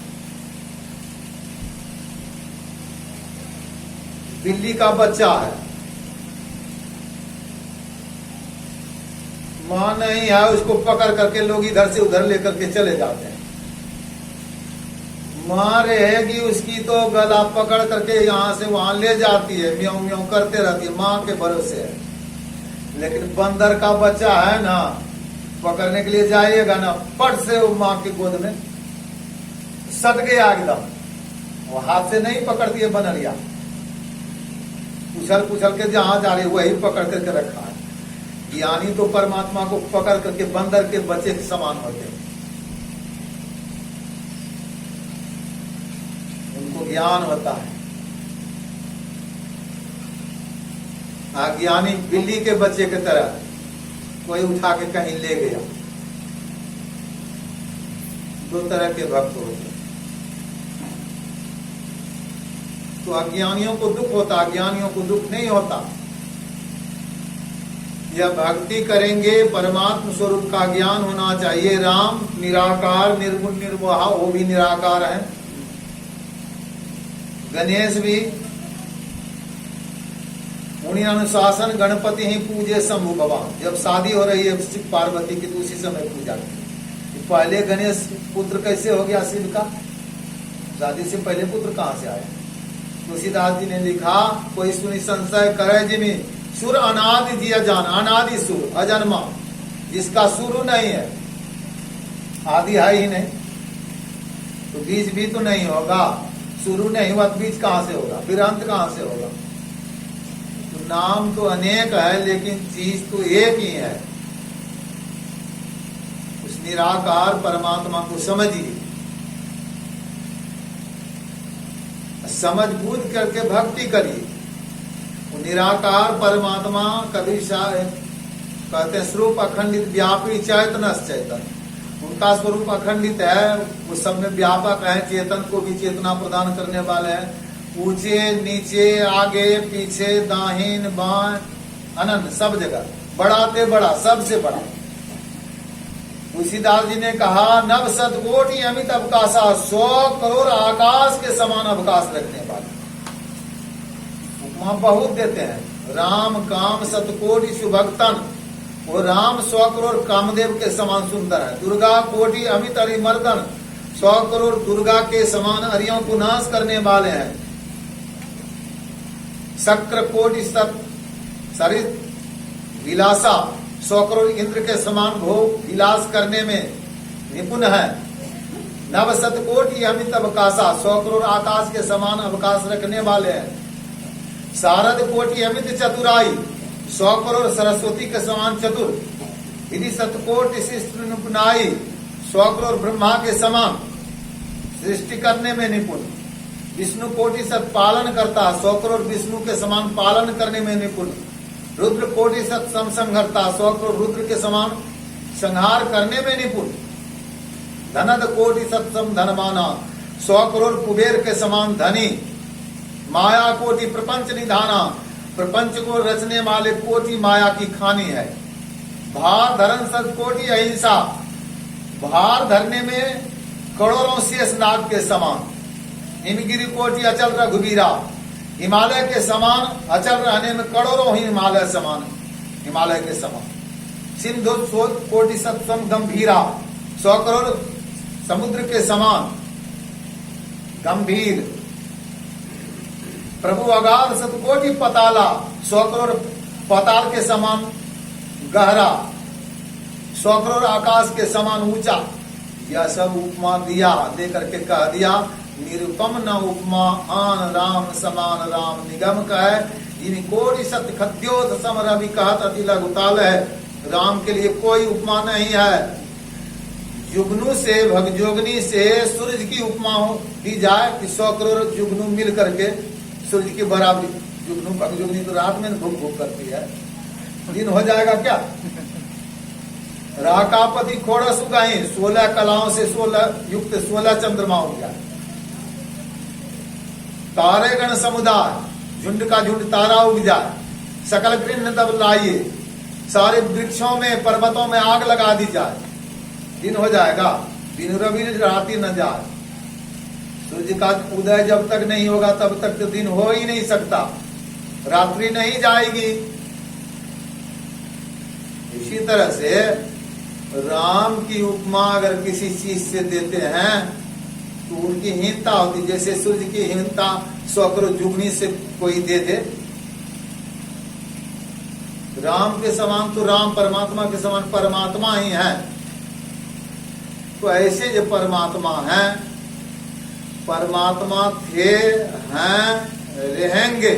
बिल्ली का बच्चा है, मां नहीं है, उसको पकड़ करके लोग इधर से उधर लेकर के चले जाते हैं। मां रहेगी, उसकी तो गला पकड़ करके यहां से वहां ले जाती है, म्याऊं म्याऊं करते रहती है, मां के भरोसे है। लेकिन बंदर का बच्चा है ना, पकड़ने के लिए जाइएगा ना, पट से वो मां की गोद में सट गया एकदम, वो हाथ से नहीं पकड़ती है बनरिया, उछल पुछल के जहां जा रही वही पकड़ करके रखा है। ज्ञानी तो परमात्मा को पकड़ करके बंदर के बच्चे के समान होते हैं, उनको ज्ञान होता है। अज्ञानी बिल्ली के बच्चे की तरह कोई उठा के कहीं ले गया। दो तरह के भक्त होते हैं। तो अज्ञानियों को दुख होता, ज्ञानियों को दुख नहीं होता। यह भक्ति करेंगे, परमात्मा स्वरूप का ज्ञान होना चाहिए। राम निराकार निर्गुण निर्मोहा, वो भी निराकार है। गणेश भी मुनि अनुशासन गणपति ही पूजे शंभु भगवान। जब शादी हो रही है शिव पार्वती की तो उसी समय पूजा की। पहले गणेश पुत्र कैसे हो गया शिव का? शादी से पहले पुत्र कहां से आया? तुलसीदास जी ने लिखा, कोई सुनी संशय करे जिमी, सुर अनादि जी अजान, अनादि सुर अजन्मा, जिसका शुरू नहीं है, आदि है ही नहीं, तो बीज भी तो नहीं होगा। शुरू नहीं हुआ तो बीज कहां से होगा? फिर अंत कहां से होगा? तो नाम तो अनेक है, लेकिन चीज तो एक ही है। उस निराकार परमात्मा को समझिए, समझ बूझ करके भक्ति करिए। वो निराकार परमात्मा कबीर साहब कहते हैं स्वरूप अखंडित व्यापी चैतनस चैतन, उनका स्वरूप अखंडित है, वो सब में व्यापक है, चेतन को भी चेतना प्रदान करने वाले हैं। ऊंचे नीचे आगे पीछे दाहिन बाएं अनंत सब जगह, बड़ाते बड़ा सबसे बड़ा। तुलसीदास जी ने कहा, नव सतकोटि अमित अवकाशा, 100 करोड़ आकाश के समान अवकाश रखने वाले। उपमा बहुत देते हैं। राम काम सतकोटि सुभक्तन, वो राम 100 करोड़ कामदेव के समान सुंदर है। दुर्गा कोटि अमित अरिमर्दन, 100 करोड़ दुर्गा के समान अरियों को नाश करने वाले हैं। शक्र कोटि सरित विलासा, 100 करोड़ इंद्र के समान भोग विलास करने में निपुण है। नव सतकोटि अमित अवकाशा, 100 करोड़ आकाश के समान अवकाश रखने वाले हैं। शारद कोटि अमित चतुराई, 100 करोड़ सरस्वती के समान चतुर। यदि सतकोटि शिष्ट निपुणाई, 100 करोड़ ब्रह्मा के समान सृष्टि करने में निपुण। विष्णु कोटि सत पालन करता, 100 करोड़ विष्णु के समान पालन करने में निपुण। रुद्र कोटि सत संहरता, 100 करोड़ रुद्र के समान संहार करने में निपुण। धनद कोटि सत्सम धनवाना, 100 करोड़ कुबेर के समान धनी। माया कोटि प्रपंच निधाना, प्रपंच को रचने वाले कोटि माया की खानी है। भार धरन सत कोटि अहिंसा, भार धरने में करोड़ों शेष नाग के समान, हिमगिरी कोटि अचल रघुवीरा, हिमालय के समान अचल रहने में करोड़ों ही हिमालय समान, हिमालय के समान। सिंधु कोटि सत्सम गंभीरा, 100 करोड़ समुद्र के समान गंभीर। प्रभु अगाध शतकोटि पताला, 100 करोड़ पताल के समान गहरा, 100 करोड़ आकाश के समान ऊंचा। यह सब उपमा दिया, देकर के कह दिया निरुपम न उपमा आन राम समान राम निगम कह, इन कोटि सत्य खद्योत सम रवि कहत अति लघुताल है। राम के लिए कोई उपमा नहीं है। जुगनू से भगजोगनी से सूरज की उपमा हो दी जाए कि 100 करोड़ जुगनू मिल करके सूरज की बराबरी। जुगनू भगजोगनी तो रात में भूख भूख करती है, दिन हो जाएगा क्या? राकापति खोड़ा सुगाई, 16 कलाओं से 16 युक्त 16 चंद्रमा हो गया। तारे गण समुदाय, झुंड का झुंड तारा उग जाए। सकल कृष्ण तब लाइए, सारे वृक्षों में पर्वतों में आग लगा दी जाए, दिन हो जाएगा। दिन रवि राति न जाए। सूर्य का उदय जब तक नहीं होगा तब तक तो दिन हो ही नहीं सकता, रात्रि नहीं जाएगी। इसी तरह से राम की उपमा अगर किसी चीज से देते हैं तो उनकी हीनता होती। जैसे सूर्य की हीनता 100 करोड़ जुगनी से कोई दे दे। राम के समान तो राम, परमात्मा के समान परमात्मा ही है। तो ऐसे जो परमात्मा हैं, परमात्मा थे, हैं, रहेंगे,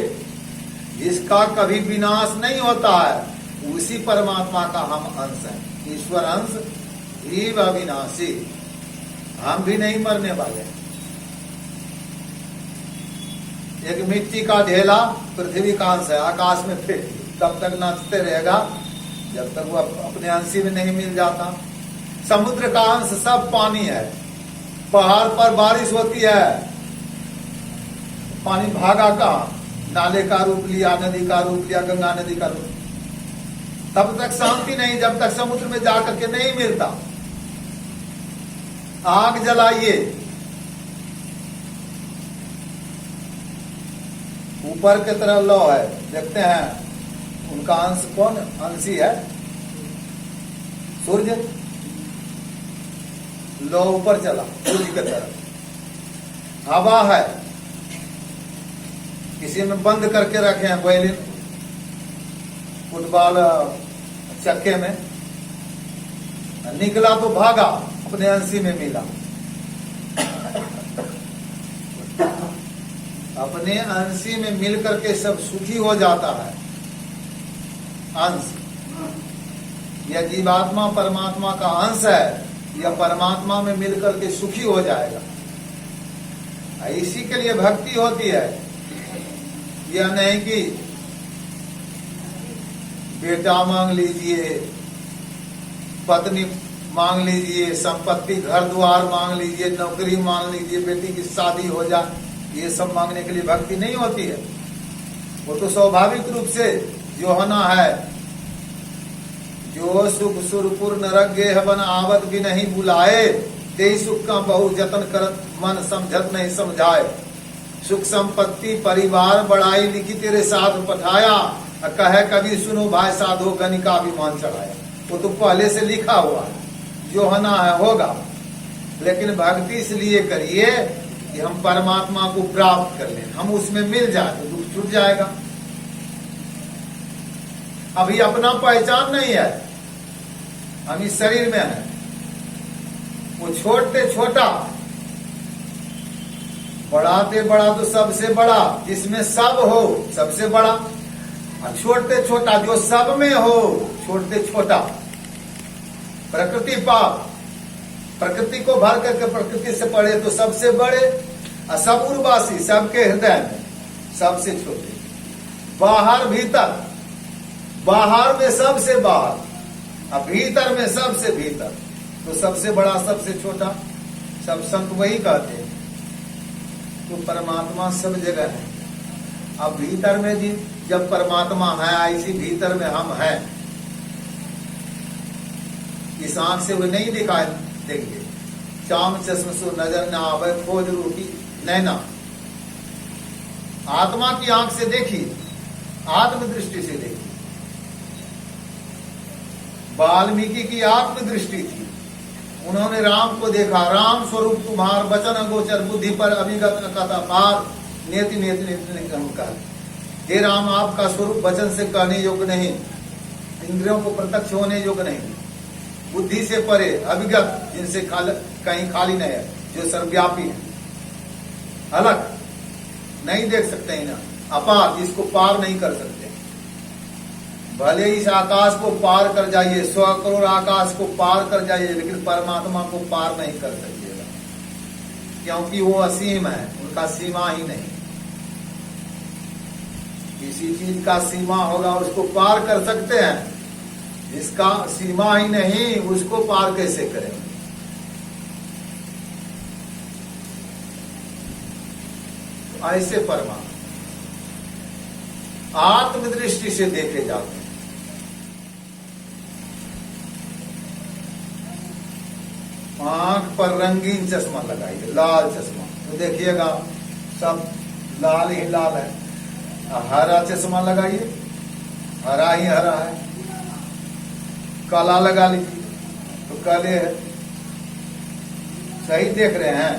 जिसका कभी विनाश नहीं होता है, उसी परमात्मा का हम अंश हैं। ईश्वर अंश जीव अविनाशी, हम भी नहीं मरने वाले। एक मिट्टी का ढेला पृथ्वी का अंश है, आकाश में फेंक तब तक नाचते रहेगा जब तक वो अपने अंशी में नहीं मिल जाता। समुद्र का अंश सब पानी है। पहाड़ पर बारिश होती है, पानी भागा कहाँ? नाले का रूप लिया, नदी का रूप लिया, गंगा नदी का रूप। तब तक शांति नहीं जब तक समुद्र में जाकर के नहीं मिलता। आग जलाइए, ऊपर की तरफ लौ है, देखते हैं उनका अंश कौन अंशी है? सूर्य। लो ऊपर चला सूर्य की तरफ। हवा है, किसी में बंद करके रखे हैं बैलिन फुटबॉल चक्के में, निकला तो भागा, अपने अंशी में मिला। अपने अंशी में मिल करके सब सुखी हो जाता है। अंश, यह जीवात्मा परमात्मा का अंश है, यह परमात्मा में मिलकर के सुखी हो जाएगा। इसी के लिए भक्ति होती है। यह नहीं कि बेटा मांग लीजिए, पत्नी मांग लीजिए, संपत्ति घर द्वार मांग लीजिए, नौकरी मांग लीजिए, बेटी की शादी हो जाए, ये सब मांगने के लिए भक्ति नहीं होती है। वो तो स्वाभाविक रूप से जो होना है। जो सुख सुरपुर नरक गेह बन आवत भी नहीं बुलाए, ते सुख का बहु जतन करत मन समझत नहीं समझाए। सुख संपत्ति परिवार बढ़ाई लिखी तेरे साथ पठाया, कहे कभी सुनो भाई साधो गणिका अभिमान चढ़ाया। वो तो पहले से लिखा हुआ है, जो होना है होगा। लेकिन भक्ति इसलिए करिए कि हम परमात्मा को प्राप्त कर लें, हम उसमें मिल जाए तो दुख छूट जाएगा। अभी अपना पहचान नहीं है, हम इस शरीर में है। वो छोटे छोटा, बढ़ाते बड़ा तो सबसे बड़ा, जिसमें सब हो सबसे बड़ा। और छोटे छोटा जो सब में हो, छोटे छोटा। प्रकृति पाप, प्रकृति को भर करके प्रकृति से पढ़े तो सबसे बड़े। और सब उर्वासी, सबके हृदय में सबसे छोटे। बाहर भीतर, बाहर में सबसे बाहर, और भीतर में सबसे भीतर। तो सबसे बड़ा सबसे छोटा, सब संत वही कहते हैं। तो परमात्मा सब जगह है। अब भीतर में जी जब परमात्मा है, ऐसी भीतर में हम हैं। इस आंख से वो नहीं दिखाई देंगे, चाम चश्म सो नजर न आवे खोज रूपी नैना। आत्मा की आंख से देखी, आत्मदृष्टि से देखी। वाल्मीकि की आत्मदृष्टि थी, उन्होंने राम को देखा। राम स्वरूप तुम्हार वचन गोचर बुद्धि पर अभिगत कथा पार नेति नेति नेति अहंकार। हे राम, आपका स्वरूप वचन से कहने योग्य नहीं, इंद्रियों को प्रत्यक्ष होने योग्य नहीं, बुद्धि से परे अभिगत, जिनसे कहीं खाली नहीं है, जो सर्वव्यापी है, अलग नहीं देख सकते हैं ना, अपार, जिसको पार नहीं कर सकते। भले इस आकाश को पार कर जाइए, 100 करोड़ आकाश को पार कर जाइए, लेकिन परमात्मा को पार नहीं कर सकिएगा, क्योंकि वो असीम है, उनका सीमा ही नहीं। किसी चीज का सीमा होगा उसको पार कर सकते हैं, जिसका सीमा ही नहीं उसको पार कैसे करेंगे। ऐसे परमात्मा आत्मदृष्टि से देखे जाते हैं। आंख पर रंगीन चश्मा लगाइए, लाल चश्मा, तो देखिएगा सब लाल ही लाल है। हरा चश्मा लगाइए, हरा ही हरा है। काला लगा लीजिए तो काले है। सही देख रहे हैं?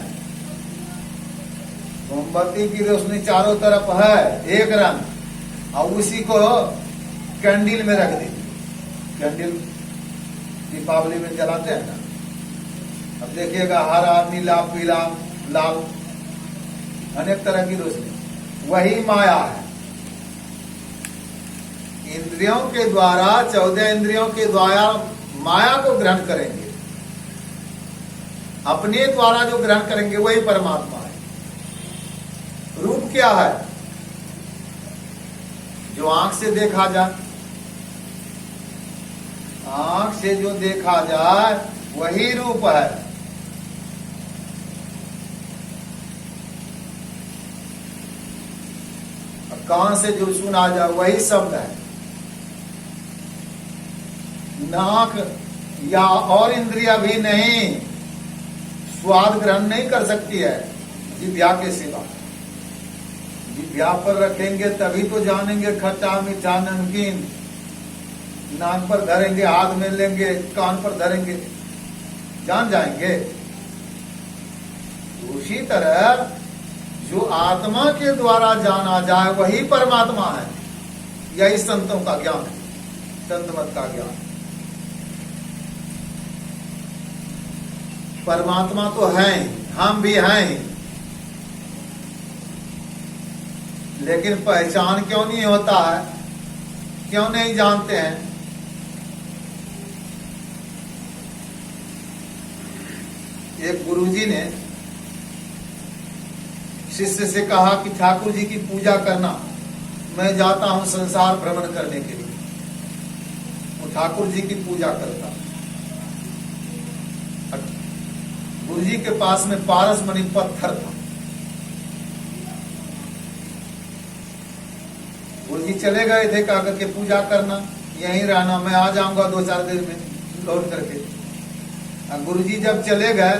मोमबत्ती की रोशनी चारों तरफ है, एक रंग, और उसी को कैंडल में रख दीजिए। कैंडल दीपावली में जलाते हैं ना, अब देखिएगा हरा, नीला, पीला, लाल, अनेक तरह की रोशनी। वही माया है। इंद्रियों के द्वारा, 14 इंद्रियों के द्वारा माया को ग्रहण करेंगे, अपने द्वारा जो ग्रहण करेंगे वही परमात्मा है। रूप क्या है? जो आंख से देखा जाए, आंख से जो देखा जाए वही रूप है। कान से जो सुना जाए वही शब्द है। नाक या और इंद्रिया भी नहीं, स्वाद ग्रहण नहीं कर सकती है जिह्वा के सिवा। जिह्वा पर रखेंगे तभी तो जानेंगे खट्टा मीठा नमकीन। नाक पर धरेंगे, हाथ में लेंगे, कान पर धरेंगे, जान जाएंगे। उसी तरह जो आत्मा के द्वारा जाना जाए वही परमात्मा है। यही संतों का ज्ञान है, संत मत का ज्ञान। परमात्मा तो है, हम भी हैं, लेकिन पहचान क्यों नहीं होता है? क्यों नहीं जानते हैं? एक गुरुजी ने शिष्य से कहा कि ठाकुर जी की पूजा करना, मैं जाता हूं संसार भ्रमण करने के लिए। वो ठाकुर जी की पूजा करता। गुरु जी के पास में पारसमणि पत्थर था। गुरु जी चले गए थे, कहा करके पूजा करना, यहीं रहना, मैं आ जाऊंगा 2-4 दिन में लौट करके। गुरु जी जब चले गए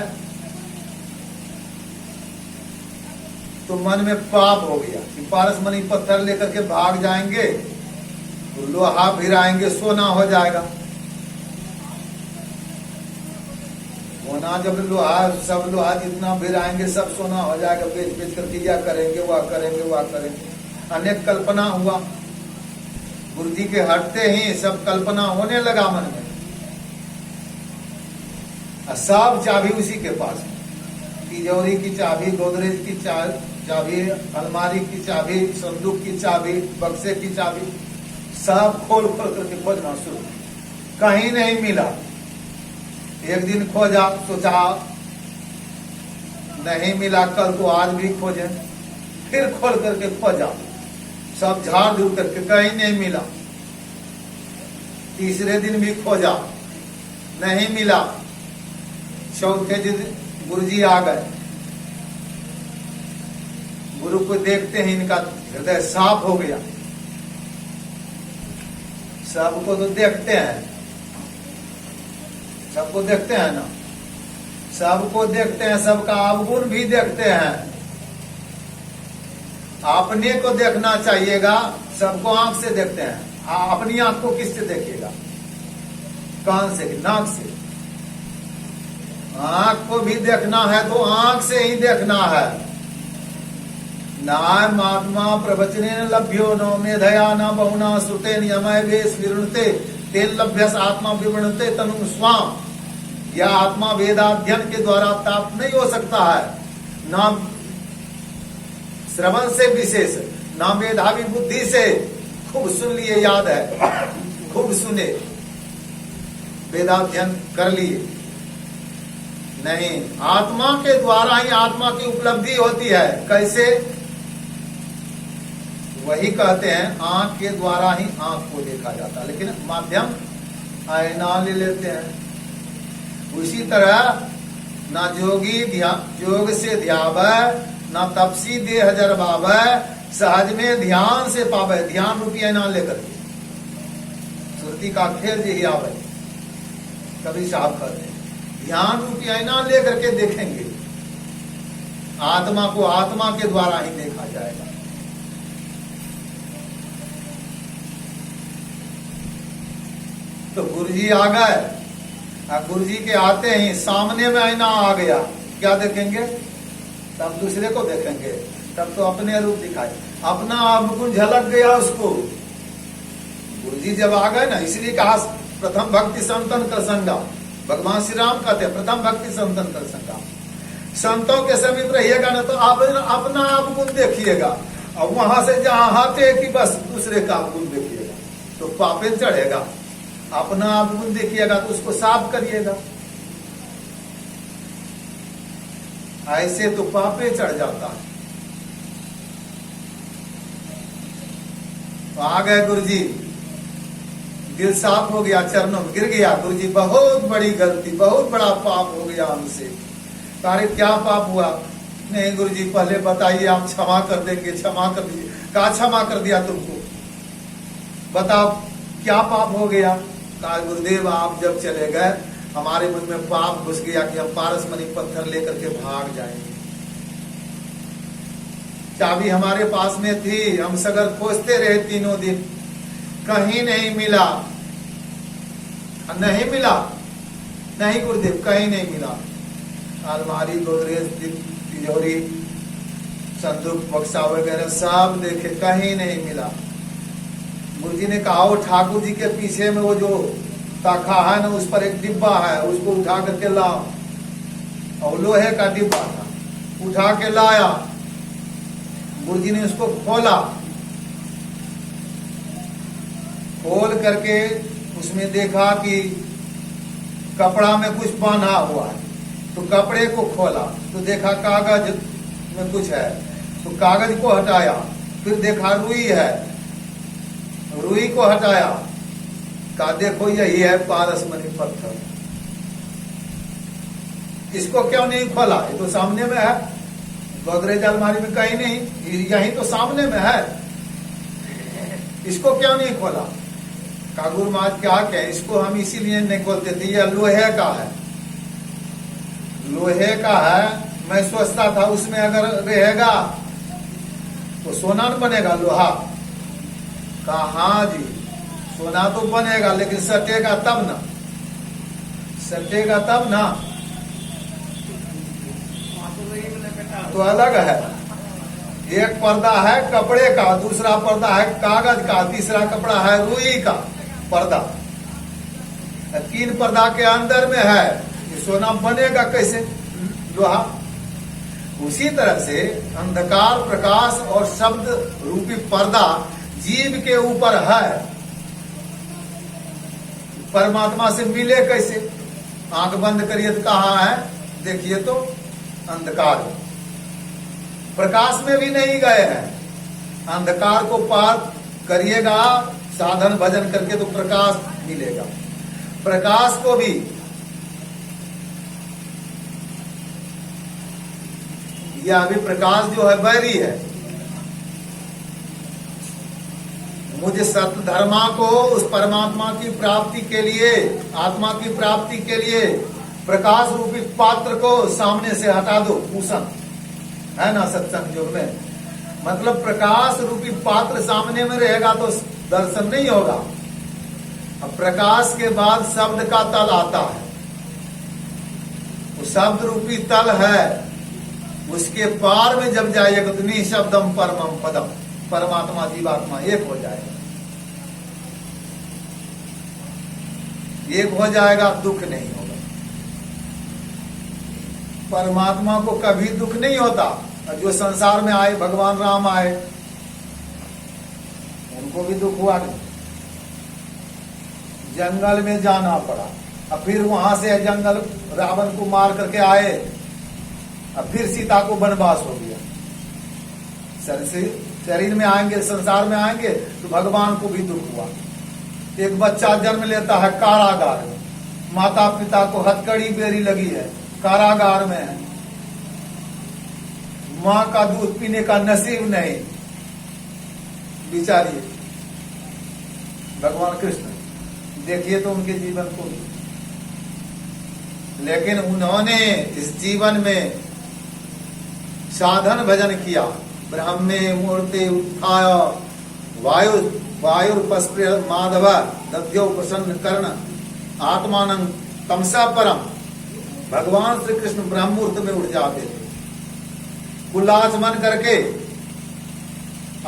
तो मन में पाप हो गया कि पारसमणि पत्थर लेकर के भाग जाएंगे तो लोहा भिराएंगे, सोना हो जाएगा। सोना जब लोहा, सब लोहा जितना भिराएंगे सब सोना हो जाएगा, बेच बेच करके यह करेंगे, वह करेंगे, वह करेंगे। अनेक कल्पना हुआ। गुरु जी के हटते ही सब कल्पना होने लगा मन में। सब चाबी उसी के पास, तिजोरी की चाबी, गोदरेज की चाबी, अलमारी की चाबी, संदूक की चाबी, बक्से की चाबी, सब खोल खोल करके खोजना शुरू। कहीं नहीं मिला। एक दिन खोजा, सोचा नहीं मिला, कल को आज भी खोजे, फिर खोल करके खोजा, सब झाड़ झूड़ करके कहीं नहीं मिला। तीसरे दिन भी खोजा, नहीं मिला। चौथे दिन गुरुजी आ गए। गुरु को देखते ही इनका हृदय साफ हो गया। सबको तो देखते हैं, सबको देखते हैं ना, सबको देखते हैं, सबका अवगुण भी देखते हैं। अपने को देखना चाहिएगा, सबको आंख से देखते हैं। अपनी आंख को किससे देखिएगा? कान से, नाक से। आंख को भी देखना है तो आंख से ही देखना है। नाय महात्मा प्रवचने लभ्यो नो मेधया न बहुना श्रुते नियमय वेश विरुणते तेन लभ्यस आत्मा विवृणते तनु स्वाम। यह आत्मा वेदाध्ययन के द्वारा प्राप्त नहीं हो सकता है, ना श्रवण से विशेष, ना मेधावी बुद्धि से। खूब सुन लिए, याद है, खूब सुने, वेदाध्ययन कर लिए, नहीं। आत्मा के द्वारा ही आत्मा की उपलब्धि होती है। कैसे? वही कहते हैं आंख के द्वारा ही आंख को देखा जाता है, लेकिन माध्यम आईना ले लेते हैं। उसी तरह ना जोगी योग से ध्यावे, ना तपसी देह जरबावे, सहज में ध्यान से पावे। ध्यान रूपी ऐना लेकर के सुरती का खेल यही आवे। कभी साहब कहते हैं ध्यान रूपी ऐना लेकर के देखेंगे, आत्मा को आत्मा के द्वारा ही देखा जाएगा। तो गुरुजी आ गए, गुरुजी के आते ही सामने में आईना आ गया, क्या देखेंगे? तब दूसरे को देखेंगे, तब तो अपने रूप दिखाए, अपना अवगुण झलक गया उसको। गुरुजी जब आ गए ना, इसलिए कहा प्रथम भक्ति संतन कर संगा। भगवान श्री राम कहते हैं प्रथम भक्ति संतन कर संगा। संतों के समीप रहिएगा ना तो आप अपना अवगुण देखिएगा, और वहां से जहां आते कि बस दूसरे का अवगुण देखिएगा तो पापे चढ़ेगा। अपना अवगुण देखिएगा तो उसको साफ करिएगा, ऐसे तो पापे चढ़ जाता है। तो आ गए गुरुजी, दिल साफ हो गया, चरणों में गिर गया। गुरुजी बहुत बड़ी गलती, बहुत बड़ा पाप हो गया हमसे। अरे क्या पाप हुआ? नहीं गुरुजी पहले बताइए, आप क्षमा कर देंगे। क्षमा कर दीजिए। कहा क्षमा कर दिया तुमको, बताओ क्या पाप हो गया? कहा गुरुदेव आप जब चले गए हमारे मन में पाप घुस गया कि हम पारसमणि पत्थर लेकर के भाग जाएंगे। चाबी हमारे पास में थी, हम सगर खोजते रहे तीनों दिन, कहीं नहीं मिला। नहीं मिला, नहीं गुरुदेव कहीं नहीं मिला। अलमारी, गोदरेज, तिजोरी, संदूक, बक्सा वगैरह सब देखे, कहीं नहीं मिला। गुरुजी ने कहा वो ठाकुर जी के पीछे में वो जो ताखा है ना, उस पर एक डिब्बा है, उसको उठा करके लाओ। और लोहे का डिब्बा था, उठा के लाया। गुरुजी ने उसको खोला, खोल करके उसमें देखा कि कपड़ा में कुछ बांधा हुआ है। तो कपड़े को खोला तो देखा कागज में कुछ है, तो कागज को हटाया। फिर देखा रुई है, रुई को हटाया। कहा देखो यही है पारसमणि पत्थर। इसको क्यों नहीं खोला? ये तो सामने में है, गोदरेज अलमारी में कहीं नहीं, यही तो सामने में है, इसको क्यों नहीं खोला? कहा गुरु महाराज क्या कहें, इसको हम इसीलिए नहीं खोलते थे, यह लोहे का है, लोहे का है। मैं सोचता था उसमें अगर रहेगा तो सोना न बनेगा, लोहा। कहा हाँ जी सोना तो बनेगा, लेकिन सटेगा तब ना, सटेगा तब ना, तो अलग है। एक पर्दा है कपड़े का, दूसरा पर्दा है कागज का, तीसरा कपड़ा है रुई का पर्दा। तीन पर्दा के अंदर में है, ये सोना बनेगा कैसे? लोहा। उसी तरह से अंधकार, प्रकाश और शब्द रूपी पर्दा जीव के ऊपर है, परमात्मा से मिले कैसे? आंख बंद करिए तो कहाँ है? देखिए तो अंधकार। प्रकाश में भी नहीं गए हैं, अंधकार को पार करिएगा साधन भजन करके तो प्रकाश मिलेगा। प्रकाश को भी यह अभी प्रकाश जो है बैरी है। मुझे सत्य धर्मा को उस परमात्मा की प्राप्ति के लिए, आत्मा की प्राप्ति के लिए प्रकाश रूपी पात्र को सामने से हटा दो, भूषण है ना सत्संग युग में, मतलब प्रकाश रूपी पात्र सामने में रहेगा तो दर्शन नहीं होगा। अब प्रकाश के बाद शब्द का तल आता है, वो शब्द रूपी तल है, उसके पार में जब जाएगा तो निःशब्दम परमम पदम, परमात्मा जीवात्मा एक हो जाएगा, एक हो जाएगा, दुख नहीं होगा। परमात्मा को कभी दुख नहीं होता। जो संसार में आए, भगवान राम आए, उनको भी दुख हुआ नहीं, जंगल में जाना पड़ा, अब फिर वहां से जंगल रावण को मार करके आए, अब फिर सीता को वनवास हो गया। शरीर में आएंगे, संसार में आएंगे तो भगवान को भी दुख हुआ। एक बच्चा जन्म लेता है कारागार में, माता पिता को हथकड़ी बेरी लगी है, कारागार में है, माँ का दूध पीने का नसीब नहीं, बिचारी भगवान कृष्ण देखिए तो उनके जीवन को, लेकिन उन्होंने इस जीवन में साधन भजन किया। ब्रह्मे मूर्ति उत्थाय वायुर्पस्पृह माधव दध्यो प्रसन्न कर्ण आत्मानं तमसा परम। भगवान श्री कृष्ण ब्रह्म मुहूर्त में उठ जाते थे, उल्लासमन करके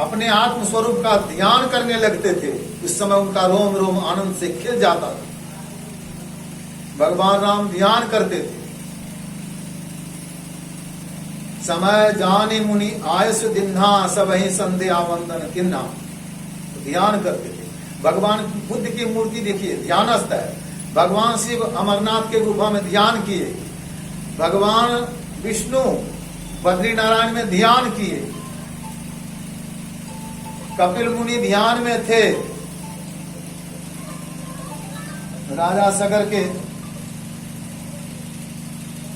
अपने आत्म स्वरूप का ध्यान करने लगते थे। उस समय उनका रोम रोम आनंद से खिल जाता था। भगवान राम ध्यान करते थे। समय जानी मुनि आयुष दिन्हा सब ही संध्या वंदन किन्ना, ध्यान करते थे। भगवान बुद्ध की मूर्ति देखिए, ध्यानस्थ है। भगवान शिव अमरनाथ के गुफा में ध्यान किए, भगवान विष्णु बद्री नारायण में ध्यान किए, कपिल मुनि ध्यान में थे। राजा सगर के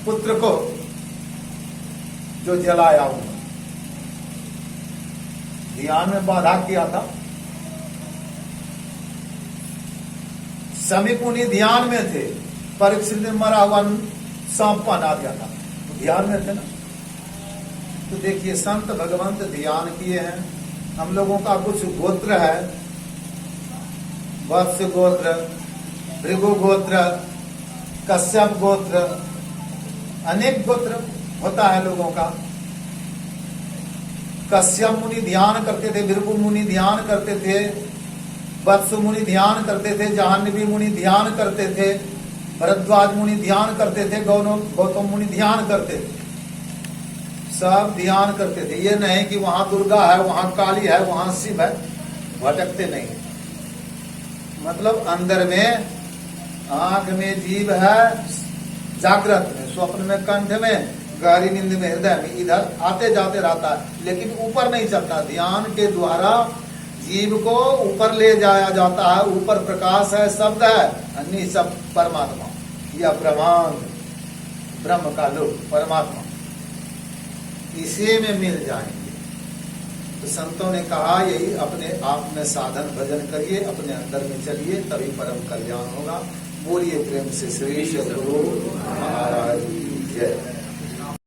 पुत्र को जो जलाया, उन्होंने ध्यान में बाधा किया था। समीप मुनि ध्यान में थे, परीक्षित ने मरा हुआ सांप बना दिया था, ध्यान में थे ना। तो देखिए संत भगवंत ध्यान किए हैं। हम लोगों का कुछ गोत्र है, वत्स गोत्र, भृगु गोत्र, कश्यप गोत्र, अनेक गोत्र होता है लोगों का। कश्यप मुनि ध्यान करते थे, भृगु मुनि ध्यान करते थे, वत्स मुनि ध्यान करते थे, जाह्नवी मुनि ध्यान करते थे, भरद्वाज मुनि ध्यान करते थे, गौतम मुनि ध्यान करते थे, सब ध्यान करते थे। ये नहीं कि वहां दुर्गा है, वहां काली है, वहां शिव है, भटकते नहीं। मतलब अंदर में, आंख में जीव है, जागृत में, स्वप्न में, कंठ में, गहरी नींद में, हृदय में, इधर आते जाते रहता है, लेकिन ऊपर नहीं चलता। ध्यान के द्वारा जीव को ऊपर ले जाया जाता है। ऊपर प्रकाश है, शब्द है, अन्य सब परमात्मा या ब्रह्मांड, ब्रह्म का लोक परमात्मा, इसी में मिल जाएंगे। तो संतों ने कहा यही अपने आप में साधन भजन करिए, अपने अंदर में चलिए, तभी परम कल्याण होगा। बोलिए प्रेम से श्री सद्गुरु महाराज की जय।